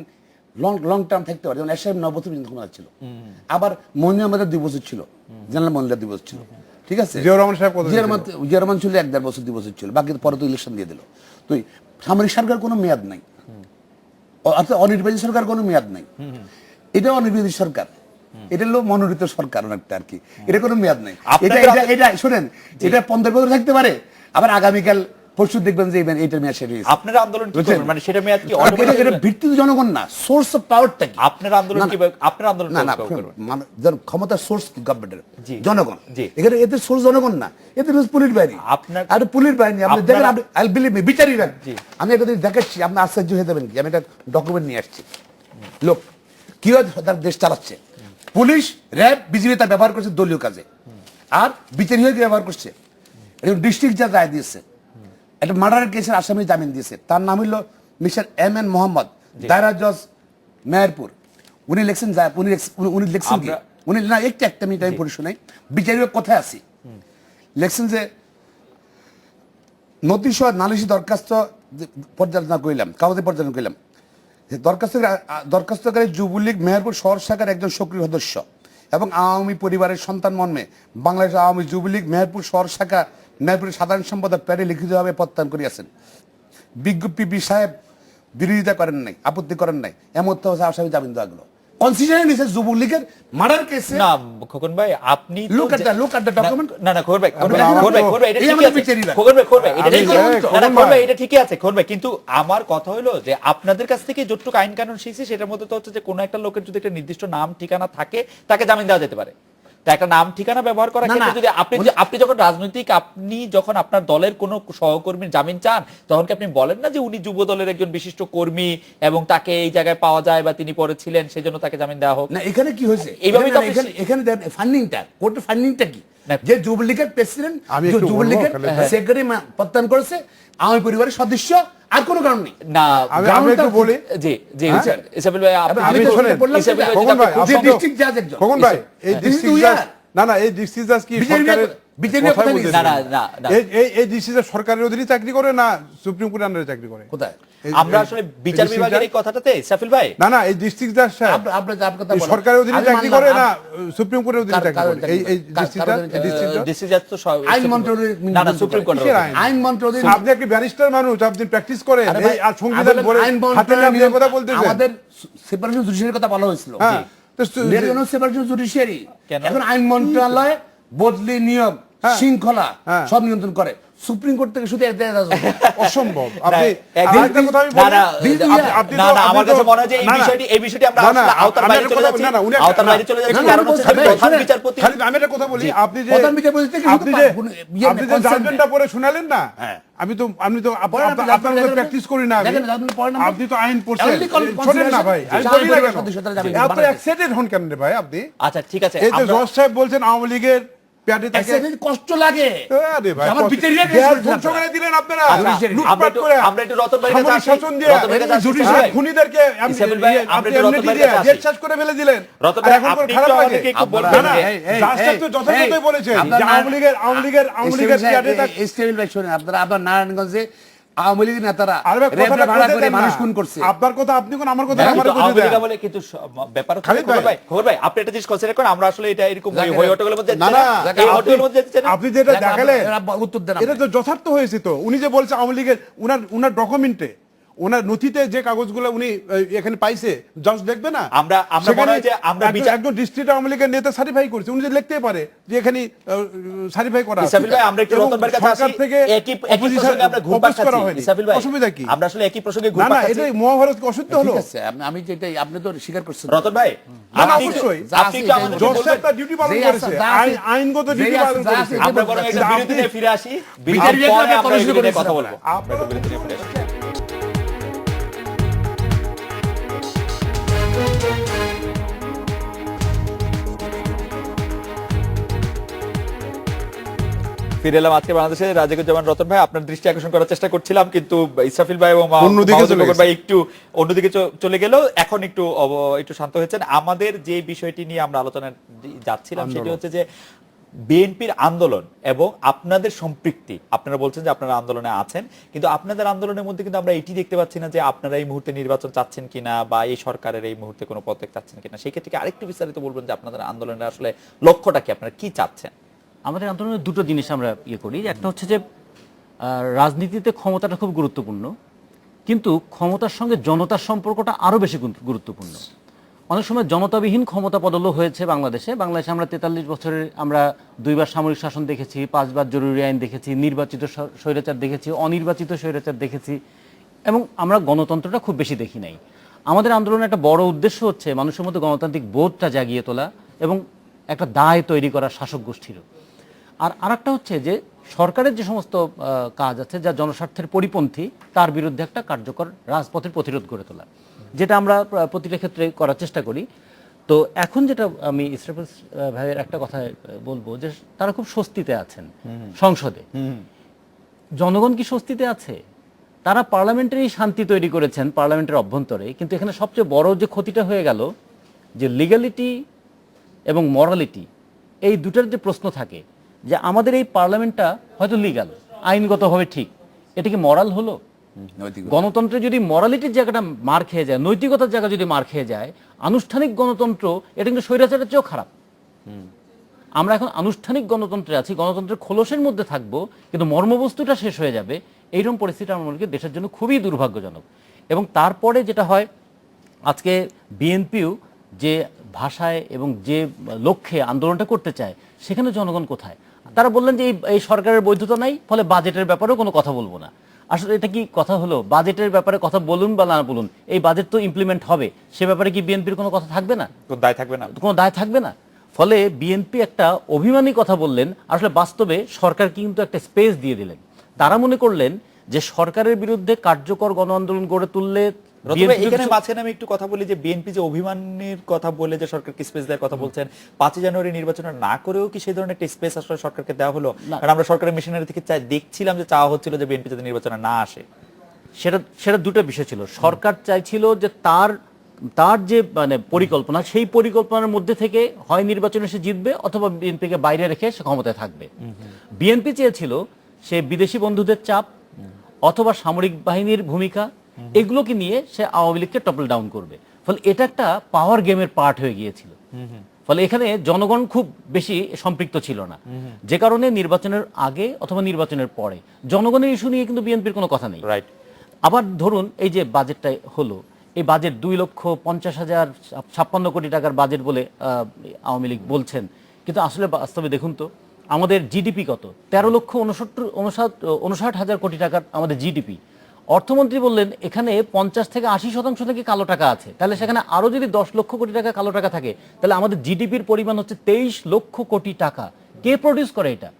S3: লং টার্ম থাকতে পারে, যেমন এরশাদ 9 বছর পর্যন্ত ক্ষমতা ছিল। আবার মনির আহমেদের 2 বছর ছিল, জেনারেল মনিরের 2 বছর ছিল, ঠিক আছে?
S2: জিয়াউর রহমান সাহেব কতদিন
S3: জিয়াউর রহমান ছিল 1-1.5 বছর, 2 বছর ছিল, বাকি পরে তো ইলেকশন দিয়ে দিল। তো সামরিক সরকার কোনো মেয়াদ নাই, অর্থাৎ অনির্বাচিত সরকার কোনো মেয়াদ নাই। এটা অনির্বাচিত সরকার, এটা হলো মনোনীত সরকার অনেকটা আর কি, এটা কোনো মেয়াদ নাই। এটা শোনেন, এটা 15 বছর থাকতে পারে, আবার আগামীকাল পরশু দেখবেন যে এটা মেয়াদ শেষ হয়েছে।
S1: আপনারা আন্দোলন কি করবেন? মানে সেটা মেয়াদ কি
S3: এটা ভিত্তি জনগণ না, সোর্স অফ পাওয়ারটা কি?
S1: আপনার আন্দোলন কি, আপনার আন্দোলন
S3: না না,
S1: কিভাবে করবেন?
S3: ক্ষমতার সোর্স কি গভর্নমেন্টের?
S1: জি।
S3: জনগণ।
S1: জি।
S3: এখানে এতে সোর্স জনগণ না, এতে পুলিশ বাহিনী।
S1: আপনার-
S3: আর পুলিশ বাহিনী আপনি
S1: আপনারা-
S3: দেখেন, আই বিলিভ মি, বিচারীরা।
S1: জি।
S3: আমি একটা জিনিস দেখাচ্ছি, আপনি আশ্চর্য হয়ে যাবেন কি, আমি একটা ডকুমেন্ট নিয়ে আসছি। লোক কিভাবে তার দেশ চালাচ্ছে, পুলিশ, র্যাব, বিজিবি তার ব্যবহার করছে দলীয় কাজে, আর বিচারী হয়ে ব্যবহার করছে। ডিস্ট্রিক্ট জাজ রায় দিয়েছে, একটা মার্ডারের কেসের আসামি জামিন দিয়েছে, তার নাম হলো মিস্টার MN মোহাম্মদ, দায়রা জজ মেহেরপুর। উনি লিখছেন উনি লিখছেন কি, উনি না একটা মিনিট আমি পড়ে শোনাই, বিচারী কোথায় আছি। লিখছেন যে নোটিশ ও নালিশি দরখাস্ত পর্যালোচনা করিলাম, কাগজে পর্যালোচনা করিলাম। দরখাস্তকারী যুবলীগ মেহেরপুর শহর শাখার একজন সক্রিয় সদস্য এবং আওয়ামী পরিবারের সন্তান মর্মে বাংলাদেশ আওয়ামী যুবলীগ মেহেরপুর শহর শাখা মেহেরপুরের সাধারণ সম্পাদক প্যাডে লিখিতভাবে প্রত্যাহার করিয়াছেন। বিজ্ঞ পিপি সাহেব বিরোধিতা করেন নাই, আপত্তি করেন নাই, এমন তো আসামি জামিন দেওয়া গেল। কনসিডার নিছে যুবলীগের মার্ডার কেসে।
S1: না খোকন ভাই, আপনি
S3: Look at the document.
S1: না না খোকন ভাই, খোকন ভাই,
S2: আমাদের-
S1: খোকন ভাই, এটা
S3: এই
S1: ঠিকই
S3: আমাদের
S1: আছে।
S3: বিচারীরা।
S1: খোকন ভাই, এটা
S2: আমি-
S1: ঠিকই আছে।
S2: খোকন
S1: না, খোকন ভাই,
S2: ভাই।
S1: এটা ঠিকই আছে খোকন ভাই, কিন্তু আমার কথা হলো যে আপনাদের কাছ থেকে যতটুকু আইন কানুন শিখছি সেটার মধ্যে তো হচ্ছে যে কোনো একটা লোকের যদি একটা নির্দিষ্ট নাম ঠিকানা থাকে তাকে জামিন দেওয়া যেতে পারে। তা একটা নাম ঠিকানা ব্যবহার করার
S3: না,
S1: ক্ষেত্রে
S3: না।
S1: যদি আপনি যখন রাজনৈতিক, আপনি যখন আপনার দলের কোনো সহকর্মীর জামিন চান, তখন কি আপনি বলেন না যে উনি যুব দলের একজন বিশিষ্ট কর্মী এবং তাকে এই জায়গায় পাওয়া যায় বা তিনি পরে ছিলেন, সেজন্য তাকে জামিন দেওয়া হোক?
S3: না, এখানে কি হয়েছে,
S1: এইভাবেই তো আপনি-
S3: এখানে দেখেন ফান্ডিংটা, কোর্টের ফান্ডিংটা কি,
S1: না।
S3: যে যুবলীগের প্রেসিডেন্ট,
S2: আমি একটু
S3: যুবলীগের
S2: বলবো, খালেদ ভাই।
S3: সেক্রেটারি প্রত্যাহার করেছে, আওয়ামী পরিবারের সদস্য, আর কোনো কারণ নেই।
S1: না,
S2: আমি একটু বলি।
S1: জি জি ইসাবেল ভাই,
S3: আমি তো
S2: শোনেন,
S3: বললাম
S1: ইসাবেল
S3: যে
S1: ভাই,
S2: খোকন ভাই,
S3: যে
S2: আপনার-
S3: ডিস্ট্রিক্ট জাজ একজন।
S2: খোকন ভাই, এই
S3: This is
S2: ডিস্ট্রিক্ট
S3: weird.
S2: জাজ, না না, এই ডিস্ট্রিক্ট জাজ কি
S3: বিচারী
S2: সরকারের
S3: বিচার নিয়ে
S2: কথাই
S3: কোথায়
S2: বলতে
S3: নিয়েছে?
S1: না, না, না।
S2: এই ডিসিটা সরকারের অধীনে চাকরি করে না সুপ্রিম কোর্টের আন্ডারে চাকরি করে?
S3: কোথায়?
S1: আমরা আসলে বিচার
S2: এই
S1: বিভাগের এই কথাটাতে ইসরাফিল ভাই
S2: না এই ডিস্ট্রিক্ট জাজ সাহেব
S3: আপনার যার কথা
S2: এই
S3: বলেন।
S2: সরকারের অধীনে
S3: আমি
S2: চাকরি
S3: মানলাম,
S2: করে না সুপ্রিম কোর্টের অধীনে চাকরি
S3: কারো
S2: করে?
S3: চাকরি
S2: এই
S3: করে।
S2: ডিস্ট্রিক্টটা
S3: কারো
S2: ডিস্ট্রিক্টটা
S1: ডিসি জাজ তো
S3: আইন মন্ত্রণালয়ের
S1: না সুপ্রিম কোর্টের
S2: কিসের
S1: অধীনে।
S2: আইন?
S3: আইন মন্ত্রণালয়ের
S2: আপনি একটি ব্যারিস্টার মানুষ, আপনি প্র্যাকটিস করেন,
S3: আরে
S2: এই
S3: ভাই,
S2: আর সংবিধান বলে
S3: আইন
S2: হাতে নিয়ে আপনি এই কথা বলতেছেন।
S3: আমাদের সেপারেশন জুডিশিয়ারির কথা বলা হয়েছিল।
S2: হ্যাঁ, তো
S3: সেপারেশন জুডিশিয়ারি
S1: কেন?
S3: এখন আইন মন্ত্রণালয় বদলি নিয়ম
S2: হ্যাঁ।
S3: শৃঙ্খলা
S2: হ্যাঁ।
S3: সব নিয়ন্ত্রণ করে। সুপ্রিম কোর্ট থেকে শুধু এর দেয়া যাবে না।
S2: অসম্ভব। আপনি
S1: একদিন-
S2: আরেকটা কথা আমি
S1: না,
S2: বলি,
S1: না,
S2: আপনি
S1: না,
S2: তো-
S1: না, আমার
S2: আপনি
S1: কাছে
S2: তো-
S1: মনে হয় যে এই
S2: না, না,
S1: বিষয়টি আমরা
S2: না, না,
S1: আসলে আওতার
S2: আমি
S1: বাইরে
S2: একটা
S1: চলে
S2: কথা-
S1: যাচ্ছি।
S2: না, না, উনি-
S1: আওতার বাইরে
S2: না,
S1: চলে যাচ্ছি,
S3: না, না,
S1: কারণ
S3: আমি
S1: হচ্ছে
S3: বলছি,
S1: প্রধান
S3: শোনেন,
S1: বিচারপতি
S2: খালিদ, আমি একটা কথা বলি, আপনি যে
S3: প্রধান বিচারপতি থেকে
S2: আপনি যে
S3: ইয়ে
S2: আপনি যে
S3: consent
S2: জাজমেন্টটা পড়ে শোনালেন না,
S3: হ্যাঁ।
S2: আমি তো
S3: পড়েন আপনি,
S2: আপনার মতো
S3: দেখেন,
S2: প্র্যাকটিস করি না আমি।
S3: দেখেন, আপনি পড়েন না।
S2: আপনি তো আইন পড়ছেন,
S3: Only
S2: শোনেন না ভাই, আমি
S3: জি।
S2: বলি না কেন?
S3: সদস্যতা জামিন
S2: এত
S3: বানাইতে।
S2: এক্সাইটেড হন কেন রে ভাই আপনি?
S1: আচ্ছা ঠিক আছে
S2: এই তো
S1: আমরা-
S2: জজ সাহেব বলছেন আওয়ামী লীগের প্যাডে থাকে।
S3: Exercise কষ্ট লাগে।
S2: আরে ভাই,
S3: আমার
S2: কষ্ট-
S3: বিচারিয়া
S2: দেয়াল
S3: কেস
S2: ধ্বংস
S3: করেছেন
S2: করে দিলেন আপনারা,
S1: আচ্ছা,
S2: লুটপাট করে,
S1: আমরা একটু রতন ভাইয়ের কাছে
S2: সামরিক
S1: আসি।
S2: শাসন দিয়ে,
S1: রতন ভাইয়ের কাছে আসি,
S2: জুডিশিয়াল
S1: ভাই।
S2: খুনিদেরকে
S1: ইসরাফিল ভাই, আমরা
S2: আপনি
S1: একটু রতন
S2: এমনিটি
S1: ভাইয়ের
S2: দিয়ে
S1: কাছে আসি।
S2: জেল শেষ করে ফেলে দিলেন।
S1: রতন
S2: আর
S1: ভাই,
S2: এখন
S1: আপনি
S2: খারাপ
S1: একটু
S2: লাগে?
S1: আমাদেরকে একটু বলবেন
S2: না, না,
S1: যে-
S2: জাজ সাহেব তো যথাযথই বলেছেন যে আওয়ামী লীগের প্যাডে থাকে।
S3: ইস্টেবিল ভাই শুনেন, আপনার নারায়ণগঞ্জে আওয়ামী লীগের নেতারা
S2: আরে ভাই,
S3: রেপ
S2: কথাটা
S3: ভাড়া
S2: কইতে
S3: করে
S2: দেন না।
S3: মানুষ খুন করছে।
S2: আপনার কথা আপনি কোন, আমার কথা
S1: হ্যাঁ,
S2: আমার
S1: কিন্তু
S2: কথা
S1: আওয়ামী লীগ
S2: দেন।
S1: আমলে কিন্তু ব্যাপার হচ্ছে
S2: খালিদ
S1: খবর
S2: ভাই।
S1: খবর ভাই, আপনি একটা জিনিস কনসিডার করেন, আমরা আসলে এটা এরকম
S3: দেখেন,
S1: হই হট্টগোলের মধ্যে
S2: না,
S1: যাচ্ছি
S2: না,
S1: এই হট্টগোলের মধ্যে যাচ্ছি না।
S2: আপনি যেটা দেখালেন
S3: উত্তর দেন
S2: এটা তো যথার্থ হয়েছে। তো উনি যে বলছে আওয়ামী লীগের উনার ডকুমেন্টে, ওনার নথিতে যে কাগজগুলো উনি এখানে পাইছে, জাজ দেখবে না?
S1: আমরা মনে হয় যে আমরা
S2: একজন ডিস্ট্রিক্ট আওয়ামী লীগের নেতা সার্টিফাই করছে, উনি যে লিখতে পারে যে এখানে সার্টিফাই করা আছে।
S1: ইসরাফিল ভাই, আমরা একটু
S2: এবং
S1: রতন ভাইয়ের কাছে
S2: সরকার
S1: আসি।
S2: থেকে
S1: একই
S2: opposition
S1: প্রসঙ্গে আমরা ঘুরপাক
S2: oppose করা
S1: খাচ্ছি।
S2: হয়নি।
S1: ইসরাফিল ভাই,
S2: অসুবিধা কি?
S1: আমরা আসলে একই প্রসঙ্গে
S2: না
S1: ঘুরপাক
S2: না,
S1: খাচ্ছি।
S2: এটাই মহাভারত কি অসত্য হলো?
S3: ঠিক আছে, আমি যেটাই আপনি তো স্বীকার করছেন।
S1: রতন ভাই,
S2: না, না,
S1: আপনি
S2: অবশ্যই।
S1: আপনি একটু আমাদেরকে
S2: জজ
S1: বলবেন?
S2: সাহেব তার ডিউটি পালন
S3: যেই
S2: করেছে,
S3: আছে, যা আছে,
S2: আইনগত
S3: যেই
S2: ডিউটি
S3: আছে,
S2: পালন
S3: যা
S2: করেছে।
S3: আছে,
S1: আমরা বরং একটা
S2: আপনি-
S1: বিরতিতে ফিরে আসি,
S3: বিচার
S1: বিরতির
S3: বিভাগের
S1: পরে আমরা
S3: কথা
S1: এই বিষয় নিয়ে
S3: বলেছিলাম
S1: কথা
S3: আমরা।
S1: বলবো। আমরা একটু বিরতি নিয়ে ফিরে আসি। ফিরে এলাম আজকে বাংলাদেশে। রাজিকুজ্জামান রতন ভাই, আপনার দৃষ্টি আকর্ষণ করার চেষ্টা করছিলাম, কিন্তু ইসরাফিল ভাই এবং
S2: অন্যদিকে
S1: মাহমুদুল
S2: চলে
S1: বকর
S2: গেছে।
S1: ভাই একটু অন্যদিকে চলে গেল। এখন একটু একটু শান্ত হয়েছেন। আমাদের যে বিষয়টি নিয়ে আমরা আলোচনা যাচ্ছিলাম সেটি হচ্ছে যে বিএনপির আন্দোলন এবং আপনাদের সম্পৃক্তি। আপনারা বলছেন যে আপনারা আন্দোলনে আছেন, কিন্তু আপনাদের আন্দোলনের মধ্যে কিন্তু আমরা এটি দেখতে পাচ্ছি না যে আপনারা এই মুহূর্তে নির্বাচন চাচ্ছেন কিনা বা এই সরকারের এই মুহূর্তে কোনো পদত্যাগ চাচ্ছেন কিনা। সেই ক্ষেত্রে কি আরেকটু বিস্তারিত বলবেন যে আপনাদের আন্দোলনের আসলে লক্ষ্যটা কি, আপনারা কি চাচ্ছেন?
S4: আমাদের আন্দোলনের দুটো জিনিস আমরা করি। একটা হচ্ছে যে রাজনীতিতে ক্ষমতাটা খুব গুরুত্বপূর্ণ, কিন্তু ক্ষমতার সঙ্গে জনতার সম্পর্কটা আরও বেশি গুরুত্বপূর্ণ। অনেক সময় জনতাবিহীন ক্ষমতা পদল হয়েছে বাংলাদেশে। আমরা 43 বছরের আমরা 2বার সামরিক শাসন দেখেছি, 5বার জরুরি আইন দেখেছি, নির্বাচিত স্বৈরাচার দেখেছি, অনির্বাচিত স্বৈরাচার দেখেছি, এবং আমরা গণতন্ত্রটা খুব বেশি দেখি নাই। আমাদের আন্দোলনের একটা বড় উদ্দেশ্য হচ্ছে মানুষের মধ্যে গণতান্ত্রিক বোধটা জাগিয়ে তোলা এবং একটা দায় তৈরি করা শাসক গোষ্ঠীরও। আর আরেকটা হচ্ছে যে সরকারের যে সমস্ত কাজ আছে যা জনস্বার্থের পরিপন্থী, তার বিরুদ্ধে একটা কার্যকর রাজপথের প্রতিরোধ গড়ে তোলা, যেটা আমরা প্রতিটা ক্ষেত্রে করার চেষ্টা করি। তো এখন যেটা আমি ইসরাফিল ভাইয়ের একটা কথা বলবো, যে তারা খুব স্বস্তিতে আছেন সংসদে। জনগণ কি স্বস্তিতে আছে? তারা পার্লামেন্টারি শান্তি তৈরি করেছেন পার্লামেন্টের অভ্যন্তরে, কিন্তু এখানে সবচেয়ে বড় যে ক্ষতিটা হয়ে গেল যে লিগ্যালিটি এবং মরালিটি, এই দুটার যে প্রশ্ন থাকে, যে আমাদের এই পার্লামেন্টটা হয়তো লিগ্যাল, আইনগতভাবে ঠিক, এটা কি মরাল হলো? গণতন্ত্রে যদি মরালিটির জায়গাটা মার খেয়ে যায়, নৈতিকতার জায়গা যদি মার খেয়ে যায়, আনুষ্ঠানিক গণতন্ত্র এটা কিন্তু স্বৈরাচারের চেয়েও খারাপ। আমরা এখন আনুষ্ঠানিক গণতন্ত্রে আছি, গণতন্ত্রের খোলসের মধ্যে থাকবো, কিন্তু মর্মবস্তুটা শেষ হয়ে যাবে। এইরকম পরিস্থিতি আমার মনে করি দেশের জন্য খুবই দুর্ভাগ্যজনক। এবং তারপরে যেটা হয়, আজকে বিএনপিও যে ভাষায় এবং যে লক্ষ্যে আন্দোলনটা করতে চায়, সেখানে জনগণ কোথায়? তারা বললেন যে এই সরকারের বৈধতা নাই, ফলে বাজেটের ব্যাপারেও কোনো কথা বলবো না। আসলে এটা কি কথা হলো? বাজেটের ব্যাপারে কথা বলুন বা না বলুন, এই বাজেট তো ইমপ্লিমেন্ট হবে, সে ব্যাপারে কি বিএনপির কোনো কথা থাকবে না?
S1: কোনো দায় থাকবে না?
S4: কোনো দায় থাকবে না। ফলে বিএনপি একটা অভিমানী কথা বললেন, আসলে বাস্তবে সরকার কিন্তু একটা স্পেস দিয়ে দিলেন। তারা মনে করলেন যে সরকারের বিরুদ্ধে কার্যকর গণ আন্দোলন গড়ে তুললে
S1: এখানে মাঝখানে আমি একটু কথা বলি যে বিএনপি যে অভিমানের কথা বলে যে সরকারকে স্পেস দেওয়ার কথা বলছেন, 5 জানুয়ারি নির্বাচন না করেও কি সেই ধরনের একটা স্পেস আসলে সরকারকে দেওয়া হলো? কারণ আমরা সরকারের মেশিনারি থেকে দেখছিলাম যে চাওয়া হচ্ছিল যে বিএনপি যাতে নির্বাচনে না আসে।
S4: সেটা দুটো বিষয় ছিল। সরকার চাইছিল যে তার তার যে মানে পরিকল্পনা, সেই পরিকল্পনার মধ্যে থেকে হয় নির্বাচনে সে জিতবে অথবা বিএনপিকে বাইরে রেখে সে ক্ষমতায় থাকবে। বিএনপি চেয়েছিল সে বিদেশি বন্ধুদের চাপ অথবা সামরিক বাহিনীর ভূমিকা এগুলোকে নিয়ে সে আওয়ামী লীগকে টপল ডাউন করবে। ফলে এটা একটা পাওয়ার গেমের পার্ট হয়ে গিয়েছিল। ফলে এখানে জনগণ খুব বেশি সম্পৃক্ত ছিল না, যে কারণে নির্বাচনের আগে অথবা নির্বাচনের পরে জনগণের ইস্যু নিয়ে কিন্তু বিএনপির কোনো কথা নেই।
S1: রাইট।
S4: আবার ধরুন এই যে বাজেটটা হলো, এই বাজেট 2,50,56 কোটি টাকার বাজেট বলে আওয়ামী লীগ বলছেন, কিন্তু আসলে বাস্তবে দেখুন তো আমাদের জিডিপি কত, 13,59,000 কোটি টাকার আমাদের জিডিপি। অর্থমন্ত্রী বললেন এখানে 50 থেকে 80% থেকে কালো টাকা আছে, তাহলে সেখানে আরো যদি 10 লক্ষ কোটি টাকা কালো টাকা থাকে তাহলে আমাদের জিডিপির পরিমাণ হচ্ছে 23 লক্ষ কোটি টাকা। কে প্রডিউস করে এটা?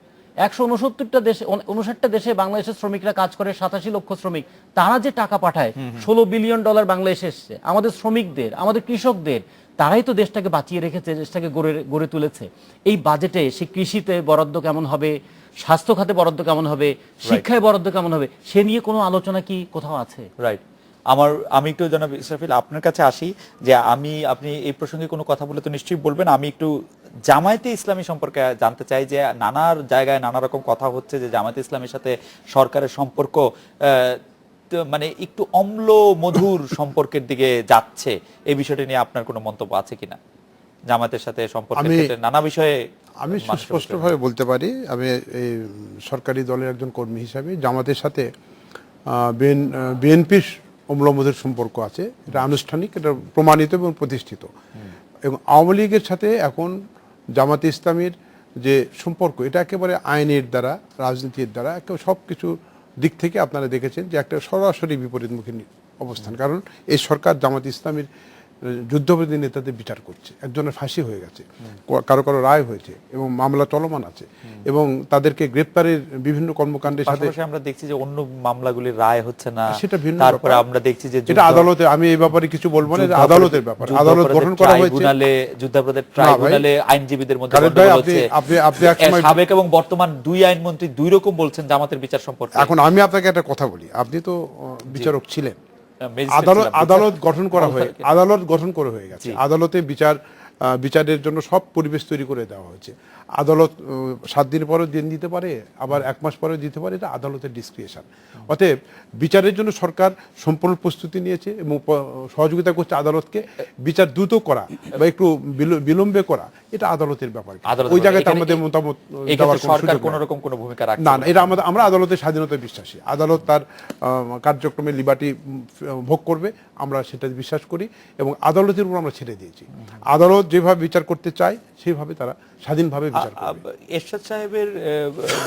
S4: 159টা দেশে বাংলাদেশের শ্রমিকরা কাজ করে, 87 লক্ষ শ্রমিক, তারা যে টাকা পাঠায়, $16 বিলিয়ন বাংলাদেশে এসছে আমাদের শ্রমিকদের, আমাদের কৃষকদের, তারাই তো দেশটাকে বাঁচিয়ে রেখেছে, দেশটাকে গড়ে তুলেছে। এই বাজেটে সে কৃষিতে বরাদ্দ কেমন হবে, স্বাস্থ্য খাতে বরাদ্দ কেমন হবে, শিক্ষায় বরাদ্দ কেমন হবে, সে নিয়ে কোনো আলোচনা কি কোথাও আছে?
S1: রাইট। আমি একটু জনাব ইসরাফিল আপনার কাছে আসি, যে আপনি এই প্রসঙ্গে কোনো কথা বলে তো নিশ্চয়ই বলবেন। আমি একটু জামায়াতে ইসলামী সম্পর্কে জানতে চাই, যে নানার জায়গায় নানা রকম কথা হচ্ছে যে জামায়াতে ইসলামীর সাথে সরকারের সম্পর্ক মানে একটু অম্ল মধুর সম্পর্কের দিকে যাচ্ছে। এই বিষয়টি নিয়ে আপনার কোনো মন্তব্য আছে কিনা? জামায়াতের সাথে সম্পর্কের ক্ষেত্রে নানা বিষয়ে
S2: আমি সুস্পষ্টভাবে বলতে পারি, আমি এই সরকারি দলের একজন কর্মী হিসাবে জামাতের সাথে বিএনপির অম্লমধুর সম্পর্ক আছে, এটা আনুষ্ঠানিক, এটা প্রমাণিত এবং প্রতিষ্ঠিত। এবং আওয়ামী লীগের সাথে এখন জামাতে ইসলামীর যে সম্পর্ক, এটা একেবারে আইনের দ্বারা, রাজনীতির দ্বারা, একেবারে সব কিছু দিক থেকে আপনারা দেখেছেন যে একটা সরাসরি বিপরীতমুখী অবস্থান। কারণ এই সরকার জামাতে ইসলামীর যুদ্ধবিরোধী নেতাদের বিচার করছে, একজনের ফাঁসি হয়ে গেছে, কারো কারো রায় হয়েছে এবং মামলা চলমান আছে, এবং তাদেরকে গ্রেপ্তারের বিভিন্ন কর্মকাণ্ডের সাথে
S1: আমরা দেখছি যে অন্য মামলাগুলির রায় হচ্ছে না,
S2: সেটা ভিন্ন।
S1: তারপরে আমরা দেখছি যে
S2: এটা আদালতে, আমি এই ব্যাপারে কিছু বলবো না, আদালতের ব্যাপার, আদালত গঠন করা হয়েছে,
S1: যুদ্ধাপরাধের ট্রাইব্যুনালে আইনজীবীদের মধ্যে সাবেক এবং বর্তমান দুই আইনমন্ত্রী দুই রকম বলছেন জামাতের বিচার সম্পর্কে।
S2: এখন আমি আপনাকে একটা কথা বলি, আপনি তো বিচারক ছিলেন, আদালত গঠন করা হয়ে গেছে, আদালতে বিচারের জন্য সব পরিবেশ তৈরি করে দেওয়া হয়েছে। আদালত 7 দিন পরে দিন দিতে পারে, আবার 1 মাস পরে দিতে পারে, এটা আদালতের ডিসক্রিপশন। অতএব বিচারের জন্য সরকার সম্পূর্ণ প্রস্তুতি নিয়েছে এবং সহযোগিতা করছে আদালতকে। বিচার দ্রুত করা বা একটু বিলম্বে করা এটা আদালতের ব্যাপার, ওই জায়গাতে আমাদের মতামত দেওয়ার
S1: কোনো রকম কোনো ভূমিকা রাখে
S2: না। এটা আমরা আদালতের স্বাধীনতায় বিশ্বাসী, আদালত তার কার্যক্রমে লিবার্টি ভোগ করবে, আমরা সেটা বিশ্বাস করি এবং আদালতের উপর আমরা ছেড়ে দিয়েছি। আদালত যেভাবে বিচার করতে চায় সেইভাবে তারা স্বাধীনভাবে বিচার করবে।
S1: এরশাদ সাহেবের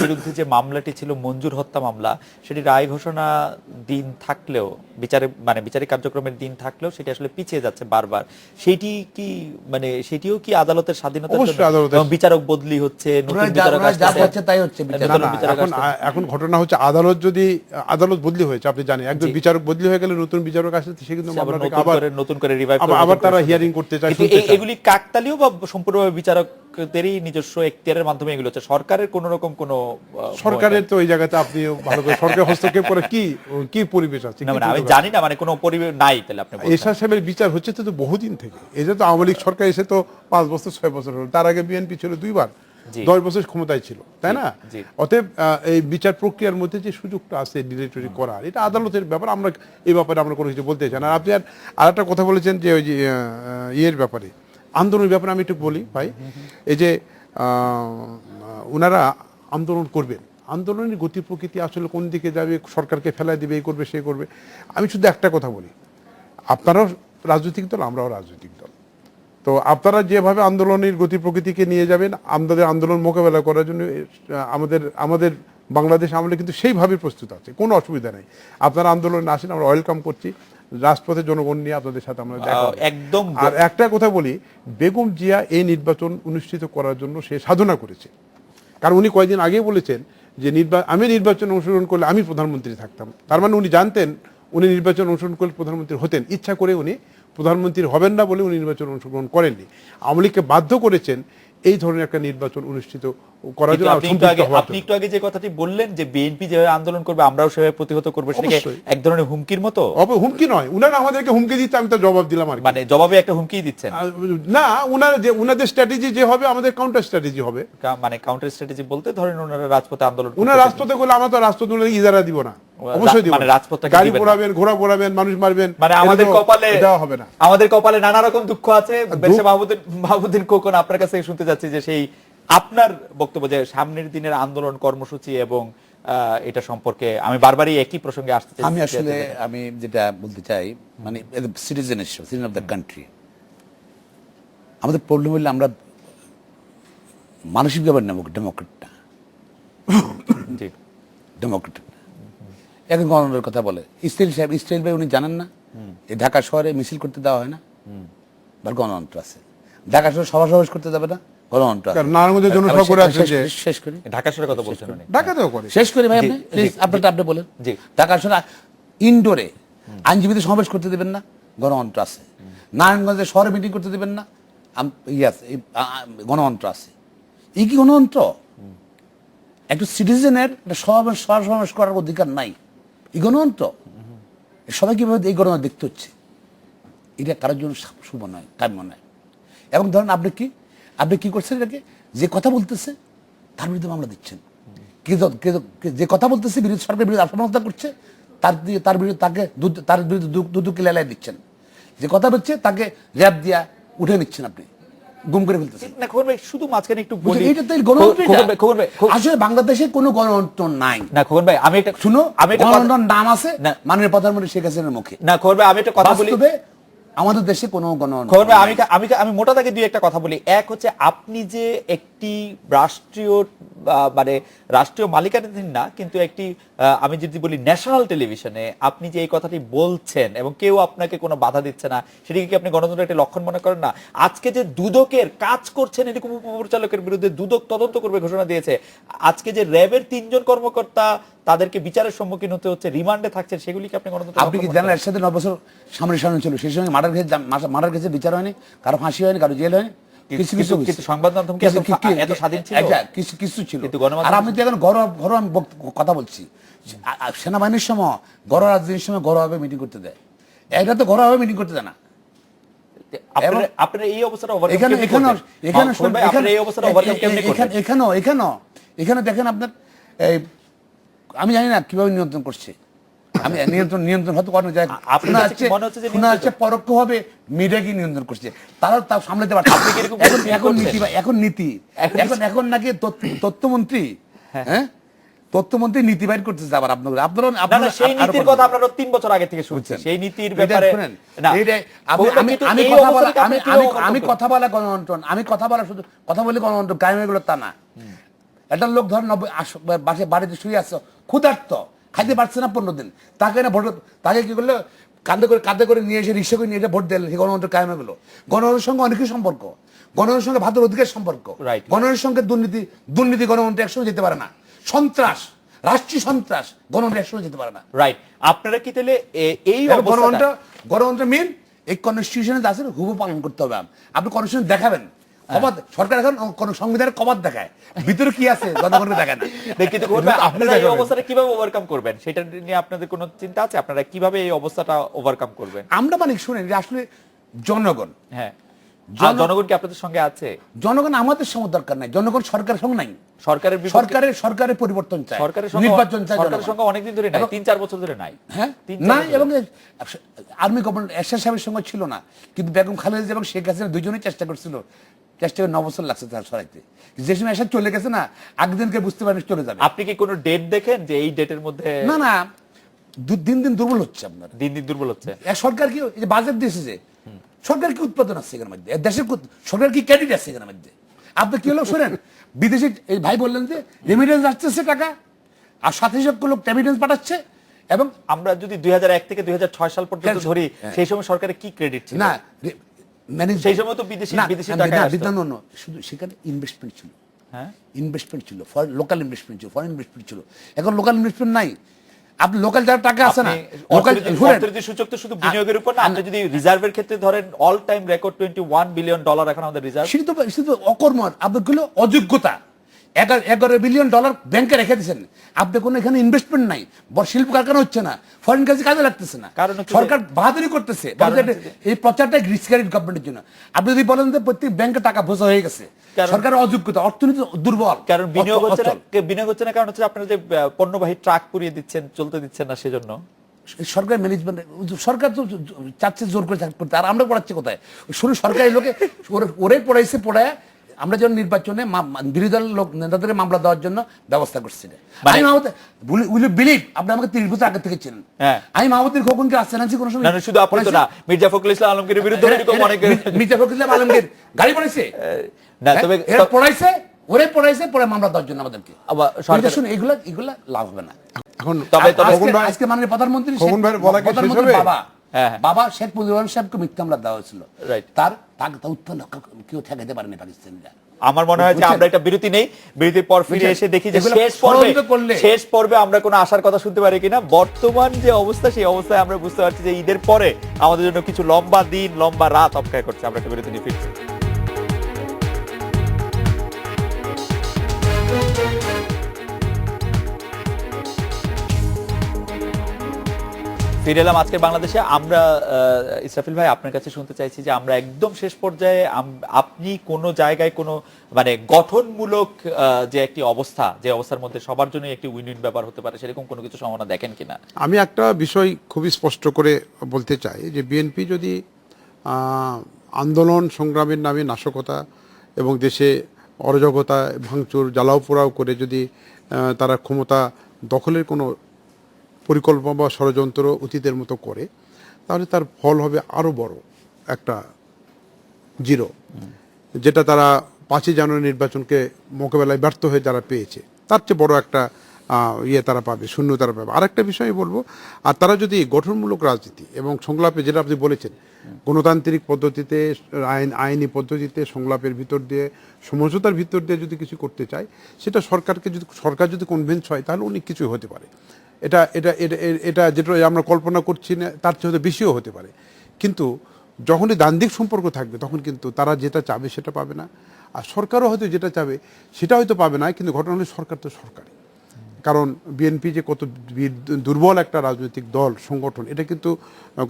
S1: বিরুদ্ধে যে মামলাটি ছিল মঞ্জুর হত্যা মামলা, সেটি রায় ঘোষণা দিন থাকলেও, বিচারিক কার্যক্রমের দিন থাকলেও সেটি আসলে পিছিয়ে যাচ্ছে বারবার। সেটিও কি আদালতের স্বাধীনতার জন্য? বিচারক বদলি হচ্ছে, নতুন বিচারক আসছে, তাই হচ্ছে।
S2: এখন ঘটনা হচ্ছে আদালত বদলি হয়েছে, আপনি জানেন, একজন বিচারক বদলি হয়ে গেলে নতুন বিচারক আসে, সে কিন্তু
S1: নতুন করে রিভাইভ
S2: আবার তারা হিয়ারিং করতে চায়।
S1: এগুলি কাকতালীয় বা সম্পূর্ণভাবে বিচারকদেরই নিজস্ব এখতিয়ারের মাধ্যমে এগুলো হচ্ছে? সরকারের কোন রকম কোন
S2: সরকারের তো ওই জায়গাতে আপনি ভালো করে সরকার হস্তক্ষেপ করে কি পরিবেশ আছে?
S1: আমি জানি না, কোনো পরিবেশ নাই। তাহলে আপনি
S2: এরশাদ সাহেবের বিচার হচ্ছে তো বহুদিন থেকে, এটা তো আওয়ামী লীগ সরকার এসে তো 5 বছর 6 বছর হলো, তার আগে বিএনপি ছিল 2 বার, 10 বছর ক্ষমতায় ছিল, তাই না? অতএব এই বিচার প্রক্রিয়ার মধ্যে যে সুযোগটা আছে ডিরেক্টরি করার, এটা আদালতের ব্যাপার, আমরা এই ব্যাপারে আমরা কোনো কিছু বলতে চাই না। আপনি আর একটা কথা বলেছেন যে ওই যে ইয়ের ব্যাপারে, আন্দোলনের ব্যাপারে আমি একটু বলি ভাই। এই যে ওনারা আন্দোলন করবেন, আন্দোলনের গতি প্রকৃতি আসলে কোন দিকে যাবে, সরকারকে ফেলাই দিবে, এই করবে সে করবে। আমি শুধু একটা কথা বলি, আপনারাও রাজনৈতিক দল, আমরাও রাজনৈতিক দল, তো আপনারা যেভাবে আন্দোলনের গতি প্রকৃতিকে নিয়ে যাবেন, আমাদের আন্দোলন মোকাবেলা করার জন্য আমাদের বাংলাদেশ আমলে কিন্তু সেইভাবে প্রস্তুত আছে, কোনো অসুবিধা নেই। আপনারা আন্দোলনে আসেন, আমরা ওয়েলকাম করছি, রাজপথে জনগণ নিয়ে আপনাদের সাথে আমরা একদম। আর একটা কথা বলি, বেগম জিয়া এই নির্বাচন অনুষ্ঠিত করার জন্য সে সাধনা করেছে, কারণ উনি কয়েকদিন আগেই বলেছেন যে আমি নির্বাচন অংশগ্রহণ করলে আমি প্রধানমন্ত্রী থাকতাম। তার মানে উনি জানতেন উনি নির্বাচন অংশগ্রহণ করলে প্রধানমন্ত্রী হতেন, ইচ্ছা করে উনি প্রধানমন্ত্রী হবেন না বলে উনি নির্বাচন অংশগ্রহণ করেননি। আওয়ামী লীগকে বাধ্য করেছেন এই ধরনের একটা নির্বাচন অনুষ্ঠিত করার
S1: কিন্তু
S2: জন্য
S1: আপনি
S2: সম্পৃক্ত হওয়ার
S1: আপনি
S2: জন্য।
S1: একটু আগে যে কথাটি বললেন যে বিএনপি যেভাবে আন্দোলন করবে আমরাও সেভাবে প্রতিহত করবো, সেটাকে
S2: অবশ্যই।
S1: এক ধরনের হুমকির মতো,
S2: হুমকি নয়, উনারা আমাদেরকে হুমকি দিতে আমি তো জবাব দিলাম আর কি।
S1: মানে জবাবে একটা হুমকি দিচ্ছেন,
S2: না, উনাদের স্ট্র্যাটেজি যে হবে আমাদের কাউন্টার স্ট্র্যাটেজি হবে।
S1: মানে কাউন্টার স্ট্র্যাটেজি বলতে ধরেন ওনারা রাজপথে আন্দোলন করতে
S2: উনার
S1: চান।
S2: রাজপথে করলে আমরা তো রাজপথে উনাদের ইজারা দিব না, অবশ্যই দিব
S1: মানে
S2: না।
S1: রাজপথটাকে
S2: গাড়ি
S1: দিবেন না।
S2: পোড়াবেন, ঘোড়া পোড়াবেন, মানুষ মারবেন,
S1: মানে আমাদের
S2: এটা তো
S1: কপালে
S2: দেওয়া হবে না।
S1: আমাদের কপালে নানা রকম দুঃখ আছে। বেশে মাহবুদ্দিন খোকন, আপনার কাছে শুনতে যাচ্ছি যে সেই আপনার বক্তব্য যে সামনের দিনের আন্দোলন কর্মসূচি এবং এটা সম্পর্কে আমি বারবারই একই প্রসঙ্গে আসতে চাই।
S3: আমি আসলে আমি যেটা বলতে চাই, মানে সিটিজেন অফ দ্য কান্ট্রি, আমাদের প্রবলেম হলে আমরা মানসিকভাবে ডেমোক্রেট না,
S1: জি।
S3: ডেমোক্রেট না। এখন গণতন্ত্রের কথা বলে ইসরায়েল ভাই উনি জানেন না এই ঢাকা শহরে মিছিল করতে দেওয়া হয় না, বা গণতন্ত্র আছে। ঢাকা শহরে সভা সমাবেশ করতে দেবে না, গণতন্ত্র আছে।
S2: কারণ নারায়ণগঞ্জে জনসভা করে আছে যে
S3: শেষ করি
S1: ঢাকা শহরের কথা বলছেন উনি।
S2: ঢাকাতেও করে।
S3: শেষ করি ভাই,
S1: জি,
S3: আপনি
S1: জি,
S3: প্লিজ আপনি বলেন।
S1: জি।
S3: ঢাকা শহরে ইনডোরে আইনজীবীদের সমাবেশ করতে দেবেন না, গণতন্ত্র আছে। নারায়ণগঞ্জে শহরে মিটিং করতে দেবেন না, গণতন্ত্র আছে। এই কি গণতন্ত্র? একটা সিটিজেনের সমাবেশ করার অধিকার নাই, এই গণতন্ত্র? সবাই কিভাবে এই গণতন্ত্র দেখতে হচ্ছে? এটা কারোর জন্য শুভ নয়, কাম্য নয়। এবং ধরেন আপনি কি করছেন, এটাকে যে কথা বলতেছে তার বিরুদ্ধে মামলা দিচ্ছেন, যে কথা বলতেছে বিরোধী সরকারের বিরুদ্ধে আত্মহত্যা করছে তার বিরুদ্ধে তার বিরুদ্ধে দুদুকে লেলাই দিচ্ছেন, যে কথা বলছে তাকে র্যাব দিয়া উঠে নিচ্ছেন, আপনি গুম করে ফেলতেছেন।
S1: না খোকন ভাই, শুধু মাঝখানে একটু বলি,
S3: এটা তো গণতন্ত্র।
S1: খোকন ভাই,
S3: আসলে বাংলাদেশে কোনো গণতন্ত্র নাই।
S1: না খোকন ভাই, আমি একটা
S3: শুনো,
S1: আমি একটা
S3: গণতন্ত্রের নাম আছে
S1: না।
S3: মাননীয় প্রধানমন্ত্রী শেখ হাসিনার মুখে।
S1: না খোকন ভাই, আমি একটা কথা বলি।
S3: বাস্তবে আমাদের দেশে কোনো গণতন্ত্র
S1: খবর ভাই,
S3: নাই।
S1: আমি মোটা দাগে দুই একটা কথা বলি। এক হচ্ছে, আপনি যে একটি রাষ্ট্রীয় মানে রাষ্ট্রীয় মালিকানাধীন না, কিন্তু একটি আমি যদি বলি ন্যাশনাল টেলিভিশনে আপনি যে এই কথাটি বলছেন এবং কেউ আপনাকে কোনো বাধা দিচ্ছে না, সেটিকে কি আপনি গণতন্ত্রের একটি লক্ষণ মনে করেন না? আজকে যে দুদকের কাজ করছেন এরকম উপপরিচালকের বিরুদ্ধে দুদক তদন্ত করবে ঘোষণা দিয়েছে, আজকে যে র্যাবের 3 জন কর্মকর্তা তাদেরকে বিচারের সম্মুখীন হতে হচ্ছে, রিমান্ডে থাকছেন, সেগুলিকে আপনি গণতন্ত্র
S3: আপনি কি জানেন এর সাথে 9 বছর সামনে ছিল, সেই সঙ্গে মার্ডার কেসে বিচার হয়নি, কারো ফাঁসি হয়নি, কারো জেল হয়নি, কিছু
S1: কিন্তু সংবাদ মাধ্যম কি এত স্বাধীন ছিল?
S3: কিছু ছিল।
S1: কিন্তু গণমাধ্যম-
S3: আর আপনি তো এখন ঘরোয়া আমি কথা বলছি, সেনাবাহিনীর সময় ঘরোয়া রাজনীতির সময় ঘরোয়াভাবে মিটিং করতে দেয়, এটা তো ঘরোয়াভাবে মিটিং করতে দেয় না।
S1: আপনারা এই অবস্থাটা ওভারকাম কেমনে করবেন? আপনারা এই অবস্থাটা ওভারকাম কেমনে করবেন?
S3: এখানে দেখেন আপনার আমি জানি না কিভাবে নিয়ন্ত্রণ করছে। আমি নিয়ন্ত্রণ হয়তো করানো যায়,
S1: আপনার কাছে কি মনে হচ্ছে যে নিয়ন্ত্রণ?
S3: পরোক্ষভাবে মিডিয়া কি নিয়ন্ত্রণ করছে, তারা তাও সামলাতে পারছে।
S1: আপনি কি এরকম
S3: এখন নীতি এখন নাকি তথ্যমন্ত্রী, হ্যাঁ তথ্যমন্ত্রী নীতি বাইর করতেছে আবার আপনারা
S1: সেই নীতির কথা আপনারা 3 বছর আগে থেকে শুনছেন। সেই নীতির ব্যাপারে
S3: আমি কথা বলা গণতন্ত্র, আমি কথা বলা শুধু কথা বলে গণতন্ত্র কায়েম হয়ে গেল তা না। একটা লোক ধর বাড়িতে শুয়ে আসছো, ক্ষুধার্ত, খাইতে পারছে না 15 দিন, তাকে কি করলো, কাঁধে করে নিয়ে এসে রিক্সা করে নিয়ে এসে ভোট দিলে, সেই গণতন্ত্র কায়েম হয়ে গেল। গণতন্ত্রের সঙ্গে অনেকই সম্পর্ক, গণতন্ত্রের সঙ্গে ভাতের অধিকার সম্পর্ক, গণতন্ত্রের সঙ্গে দুর্নীতি গণতন্ত্র একসঙ্গে যেতে পারে না। সন্ত্রাস, রাষ্ট্রীয় সন্ত্রাস গণতন্ত্র একসঙ্গে যেতে পারে না।
S1: রাইট। আপনারা কি তাহলে এই
S3: গণতন্ত্র মেন এই কনস্টিটিউশনে আছে, হুবহু পালন করতে হবে। আপনি কনস্টিটিউশন দেখাবেন, সরকার এখন কোন সংবিধানের কবাদ দেখায়, ভিতরে কি আছে জনগণকে দেখায় না।
S1: কিন্তু আপনারা এই অবস্থাটা কিভাবে ওভারকাম করবেন, সেটা নিয়ে আপনাদের কোনো চিন্তা আছে? আপনারা কিভাবে এই অবস্থাটা ওভারকাম করবেন?
S3: আমরা মানে শুনেন যে আসলে জনগণ,
S1: হ্যাঁ, জনগণ কি আপনাদের সঙ্গে আছে?
S3: জনগণ আমাদের সঙ্গে দরকার নাই, জনগণ সরকারের সঙ্গে নাই, সরকারের পরিবর্তন চায়, নির্বাচন চায়,
S1: সরকারের সঙ্গে অনেকদিন ধরে নাই, 3-4 বছর ধরে নাই।
S3: হ্যাঁ নাই, এবং আর্মি গভর্নমেন্ট এরশাদ সাহেবের সঙ্গে ছিল না, কিন্তু বেগম খালেদা এবং শেখ হাসিনা দুজনেই চেষ্টা করছিল, চেষ্টা করে 9 বছর লাগছে তার সরাইতে। যে সময় এরশাদ চলে গেছে না, একদিনকে বুঝতে পারেন চলে যাবে।
S1: আপনি কি কোনো ডেট দেখেন যে এই ডেটের মধ্যে?
S3: না, দিন দুর্বল হচ্ছে, আপনার
S1: দিন দুর্বল হচ্ছে।
S3: সরকার কি এই যে বাজেট দিয়েছে, যে সরকার কি উৎপাদন আছে এর মধ্যে, দেশের সরকার কি ক্রেডিট আছে এর মধ্যে? আপনি কি হলো শোনেন, বিদেশি এই ভাই বললেন যে রেমিটেন্স আসতেছে টাকা, আর 27 লক্ষ লোক রেমিটেন্স পাঠাচ্ছে। এবং
S1: আমরা যদি 2001 থেকে 2006 সাল পর্যন্ত ধরি, সেই সময় সরকারের কি ক্রেডিট ছিল?
S3: না,
S1: সেই সময় তো বিদেশি টাকা
S3: না, শুধু সেখানে ইনভেস্টমেন্ট ছিল,
S1: হ্যাঁ
S3: ইনভেস্টমেন্ট ছিল, লোকাল ইনভেস্টমেন্ট ছিল, ফরেন ইনভেস্টমেন্ট ছিল। এখন লোকাল ইনভেস্টমেন্ট নাই। আপনি লোকাল যারা টাকা আছে না,
S1: আপনি
S3: লোকাল
S1: অর্থনীতির সূচক তো শুধু বিনিয়োগের উপর না, আপনি যদি রিজার্ভের ক্ষেত্রে ধরেন অল টাইম রেকর্ড $21 বিলিয়ন এখন আমাদের রিজার্ভ।
S3: শুধু অকর্ম, আপনার অযোগ্যতা। 11 বিলিয়ন ডলার ব্যাংকে রেখে দিয়েছেন, আপনি কোনো এখানে ইনভেস্টমেন্ট নাই, বড় শিল্প কারখানা হচ্ছে না, ফরেন কাজে কাজে লাগতেছে না,
S1: কারণ হচ্ছে
S3: সরকার বাহাদুরি করতেছে। এই প্রচারটা রিস্কারি গভর্নমেন্টের জন্য। আপনি যদি বলেন যে প্রত্যেক ব্যাংকে টাকা বোঝা হয়ে গেছে, সরকারের অযোগ্যতা, অর্থনীতি দুর্বল,
S1: কারণ বিনিয়োগ হচ্ছে না, কারণ হচ্ছে আপনারা যে পণ্যবাহী ট্রাক পুড়িয়ে দিচ্ছেন, চলতে দিচ্ছেন না, সেজন্য
S3: সরকার ম্যানেজমেন্ট, সরকার তো চাচ্ছে জোর করে করতে, আর আমরা পড়াচ্ছি কোথায়? শুরু সরকারি লোকে ওরে পড়াইছে, পড়ায় আমরা যখন নির্বাচনে বিরোধী দলের লোক নেতাদের মামলা দেওয়ার জন্য ব্যবস্থা করছি। আমি বিলিভ আপনি আমাকে 30 বছর আগে থেকে চিনেন, আমি মাহমুদুর খোকনকে আসছেন আনছি কোনো সময়
S1: শুধু আপনি তো না, মির্জা ফখরুল ইসলাম আলমগীরের বিরুদ্ধে
S3: মির্জা ফখরুল ইসলাম আলমগীর গাড়ি পড়াইছে
S1: না, তবে
S3: পড়াইছে, ওরে পড়াইছে, পরে মামলা দেওয়ার জন্য আমাদেরকে। এগুলা লাভ হবে না।
S2: এখন
S3: আজকে মাননীয় প্রধানমন্ত্রী বাবা শেখ মুজিবুর রহমান সাহেবকে মিথ্যা মামলা দেওয়া হয়েছিল, তার উত্থান কেউ ঠেকাইতে পারেনি পাকিস্তানিরা।
S1: আমার মনে হয় যে আমরা একটা বিরতি নেই, বিরতির পর ফিরে এসে দেখি যে শেষ পর্বে আমরা কোনো আশার কথা শুনতে পারি কিনা। বর্তমান যে অবস্থা, সেই অবস্থায় আমরা বুঝতে পারছি যে ঈদের পরে আমাদের জন্য কিছু লম্বা দিন, লম্বা রাত অপেক্ষা করছে। আমরা একটা বিরতি নিয়ে ফিরছি। ফিরে এলাম আজকের বাংলাদেশে। আমরা ইসরাফিল ভাই আপনার কাছে শুনতে চাইছি যে আমরা একদম শেষ পর্যায়ে আপনি কোন জায়গায় কোনো মানে গঠনমূলক যে একটি অবস্থা, যে অবস্থার মধ্যে সবার জন্য একটি উইন উইন ব্যাপার হতে পারে, সেরকম কোনো কিছু সম্ভাবনা দেখেন কিনা?
S2: আমি একটা বিষয় খুবই স্পষ্ট করে বলতে চাই যে বিএনপি যদি আন্দোলন সংগ্রামের নামে নাশকতা এবং দেশে অরাজকতা, ভাঙচুর, জ্বালাও পোড়াও করে যদি তারা ক্ষমতা দখলের কোনো পরিকল্পনা বা ষড়যন্ত্র অতীতের মতো করে, তাহলে তার ফল হবে আরও বড় একটা জিরো, যেটা তারা 5ই জানুয়ারি নির্বাচনকে মোকাবেলায় ব্যর্থ হয়ে যারা পেয়েছে, তার চেয়ে বড় একটা তারা পাবে, শূন্য তারা পাবে। আরেকটা বিষয় বলবো, আর তারা যদি গঠনমূলক রাজনীতি এবং সংলাপে, যেটা আপনি বলেছেন, গণতান্ত্রিক পদ্ধতিতে, আইনি পদ্ধতিতে, সংলাপের ভিতর দিয়ে, সমঝোতার ভিতর দিয়ে যদি কিছু করতে চায়, সেটা সরকার যদি কনভিন্স হয়, তাহলে অনেক কিছু হতে পারে। এটা এটা এটা যেটা আমরা কল্পনা করছি না, তার চেয়ে হয়তো বেশিও হতে পারে। কিন্তু যখনই দ্বান্দ্বিক সম্পর্ক থাকবে, তখন কিন্তু তারা যেটা চাবে সেটা পাবে না, আর সরকারও হয়তো যেটা চাবে সেটা হয়তো পাবে না। কিন্তু ঘটনা হলো সরকার তো সরকারই, কারণ বিএনপি যে কত দুর্বল একটা রাজনৈতিক দল, সংগঠন, এটা কিন্তু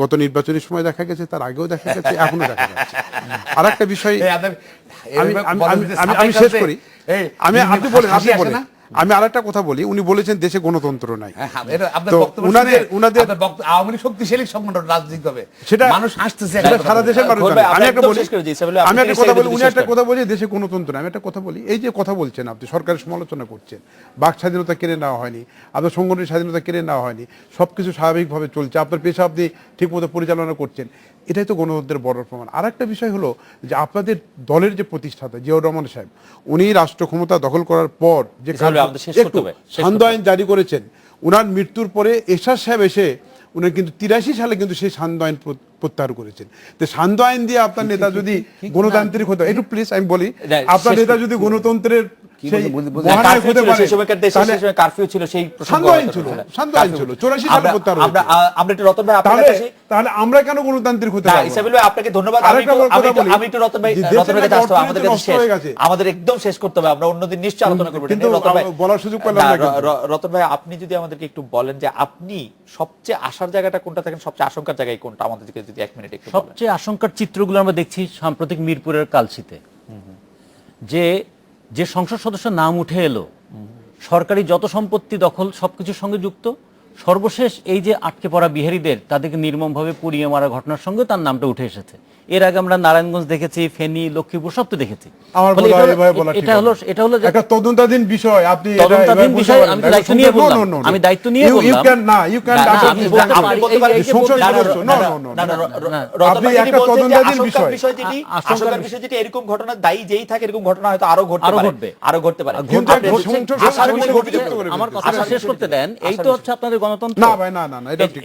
S2: গত নির্বাচনের সময় দেখা গেছে, তার আগেও দেখা গেছে, এখনো দেখা যাচ্ছে। আর একটা বিষয় আমি শেষ করি, আপনি বলেন, আমি আরেকটা কথা বলি। উনি বলেছেন দেশে গণতন্ত্র নাই,
S3: আওয়ামী লীগ শক্তিশালী সংগঠন রাজনৈতিকভাবে,
S2: সেটা
S3: মানুষ হাসতেছে
S2: সারা দেশের মানুষ। আমি একটা কথা বলি, উনি একটা কথা বলি দেশে গণতন্ত্র নাই। আমি একটা কথা বলি, এই যে কথা বলছেন আপনি, সরকারের সমালোচনা করছেন, বাক স্বাধীনতা কেড়ে নেওয়া হয়নি, আপনার সংগঠনের স্বাধীনতা কেড়ে নেওয়া হয়নি, সবকিছু স্বাভাবিকভাবে চলছে, আপনার পেশা আপনি ঠিকমতো পরিচালনা করছেন, এটাই তো গণতন্ত্রের বড় প্রমাণ। আর একটা বিষয় হলো যে আপনাদের দলের যে প্রতিষ্ঠাতা জিয়াউর রহমান সাহেব, উনি রাষ্ট্র ক্ষমতা দখল করার পর যে সান্ধ্য আইন জারি করেছেন, উনার মৃত্যুর পরে এরশাদ সাহেব এসে উনি কিন্তু 83 সালে কিন্তু সেই সান্ধ্য আইন প্রত্যাহার করেছেন। তো সান্ধ্য আইন দিয়ে আপনার নেতা যদি গণতান্ত্রিক হতো, একটু প্লিজ আমি বলি, আপনার নেতা যদি গণতন্ত্রের তাহলে আমরা কেন গণতান্ত্রিক হতে পারবো?
S1: আপনাকে ধন্যবাদ। আমি একটু রতন ভাই, আমাদের একদম শেষ করতে হবে, আমরা অন্যদিন নিশ্চয় আলোচনা করবো।
S2: বলার সুযোগ পেলাম না।
S1: রতন ভাই, আপনি যদি আমাদেরকে একটু বলেন যে আপনি সবচেয়ে আশার জায়গাটা কোনটা থাকেন, সবচেয়ে আশঙ্কার জায়গায় কোনটা, আমাদেরকে যদি 1 মিনিট একটু।
S4: সবচেয়ে আশঙ্কার চিত্রগুলো আমরা দেখছি সাম্প্রতিক মিরপুরের কালশিতে, যে সংসদ সদস্য নাম উঠে এলো, সরকারি যত সম্পত্তি দখল সবকিছুর সঙ্গে যুক্ত, সর্বশেষ এই যে আটকে পড়া বিহারীদের, তাদেরকে নির্মমভাবে পুড়িয়ে মারা ঘটনার সঙ্গে তার নামটা উঠে এসেছে। এর আগে আমরা নারায়ণগঞ্জ দেখেছি, ফেনী, লক্ষ্মীপুর, সব তো দেখেছি। এটা হলো একটা
S2: তদন্তাধীন বিষয়। আপনি
S4: তদন্তাধীন বিষয়, আমি দায়িত্ব নিয়ে বললাম, আমি দায়িত্ব নিয়ে বললাম।
S1: এরকম ঘটনা দায়ী যেই থাকে, এরকম ঘটনা হয়তো আরো ঘটতে পারে।
S4: আমার কথা শেষ করতে দেন। এই তো হচ্ছে আপনাদের গণতন্ত্র।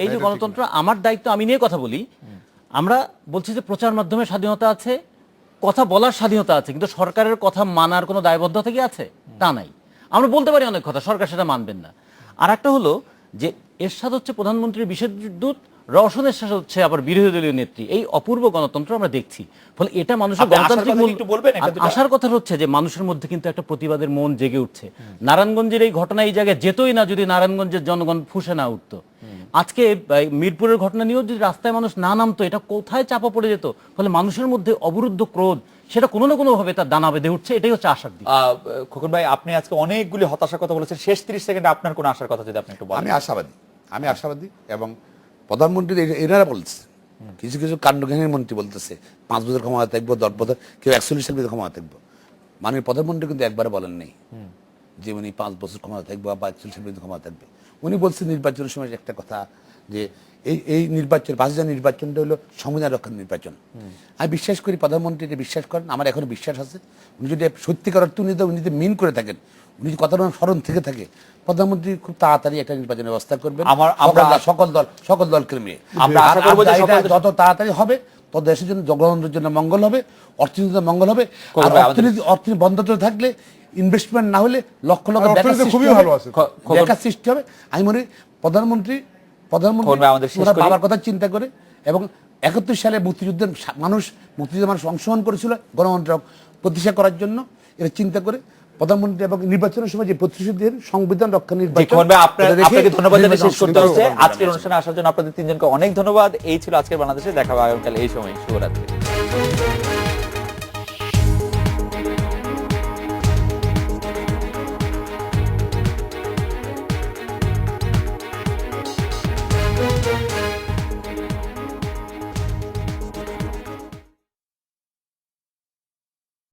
S4: এই যে গণতন্ত্র, আমার দায়িত্ব, আমি নিয়ে কথা বলি। আমরা বলছি যে প্রচার মাধ্যমে স্বাধীনতা আছে, কথা বলার স্বাধীনতা আছে, কিন্তু সরকারের কথা মানার কোনো দায়বদ্ধতা কি আছে? তা নাই। আমরা বলতে পারি অনেক কথা, সরকার সেটা মানবেন না। আর একটা হলো যে এরশাদ হচ্ছে প্রধানমন্ত্রীর বিশেষ দূত, রওশন এরশাদ হচ্ছে আবার বিরোধী দলীয় নেত্রী। এই অপূর্ব গণতন্ত্র আমরা দেখছি। ফলে এটা মানুষের
S1: আপনি আশার
S4: গণতান্ত্রিক
S1: কথা
S4: মূল।
S1: কি একটু বলবেন এটা দুটো?
S4: আশার কথা হচ্ছে যে মানুষের মধ্যে কিন্তু একটা প্রতিবাদের মন জেগে উঠছে। নারায়ণগঞ্জের এই ঘটনা এই জায়গায় যেতই না যদি নারায়ণগঞ্জের জনগণ ফুঁসে না উঠতো। আজকে মিরপুরের ঘটনা নিয়েও যদি রাস্তায় মানুষ না নামতো, এটা কোথায় চাপা পড়ে যেত। ফলে মানুষের মধ্যে অবরুদ্ধ ক্রোধ সেটা কোনো না কোনো ভাবে তার দানা বেঁধে উঠছে। এটাই হচ্ছে আশার দিক।
S1: খোকন ভাই, আপনি আজকে অনেকগুলি হতাশার কথা বলেছেন, শেষ 30 সেকেন্ডে আপনার কোন আশার কথা যদি আপনি একটু বলেন।
S3: আমি আশাবাদী এবং প্রধানমন্ত্রী এনারা বলছে, কিছু কিছু কাণ্ডজ্ঞানের মন্ত্রী বলতেছে 5 বছর ক্ষমতা থাকবো, 10 বছর, কেউ 41 সালের ক্ষমতা থাকবো। মানে প্রধানমন্ত্রী কিন্তু একবারে বলেন নেই যে উনি 5 বছর ক্ষমতা থাকবো বা 41 সালের ক্ষমতা থাকবে। উনি বলছেন নির্বাচনের সময় একটা কথা যে এই নির্বাচন 5 নির্বাচনটা হলো সংবিধান রক্ষার নির্বাচন। আমি বিশ্বাস করি প্রধানমন্ত্রী এটা বিশ্বাস করেন, আমার এখনো বিশ্বাস আছে। উনি যদি সত্যিকার অর্থ উনি যদি মিন করে থাকেন, উনি যদি কথাটা স্মরণ থেকে থাকে, প্রধানমন্ত্রী খুব তাড়াতাড়ি একটা নির্বাচনের ব্যবস্থা করবেন সকল দলকে নিয়ে।
S1: আমরা আশা করব যে
S3: যত তাড়াতাড়ি হবে তত দেশের জন্য, জনগণের জন্য মঙ্গল হবে, অর্থনীতির মঙ্গল হবে। আর অর্থনীতি বন্ধ থাকলে, ইনভেস্টমেন্ট না হলে লক্ষ লক্ষ বেকার সৃষ্টি হবে। আমি মনে করি প্রধানমন্ত্রী বাবার কথা চিন্তা করে এবং 71 সালে মুক্তিযুদ্ধের মানুষ অংশগ্রহণ করেছিল গণতন্ত্র প্রতিষ্ঠা করার জন্য, এটা চিন্তা করে প্রধানমন্ত্রী এবং নির্বাচনের সময় যে প্রতিশ্রুতি দেন সংবিধান রক্ষা নির্বাচন।
S1: আপনাকে ধন্যবাদ জানিয়ে শেষ করতে হচ্ছে। আজকের অনুষ্ঠানে আসার জন্য আপনাদের তিনজনকে অনেক ধন্যবাদ। এই ছিল আজকের বাংলাদেশে, দেখা হবে আগামীকাল এই সময়। শুভরাত্রি।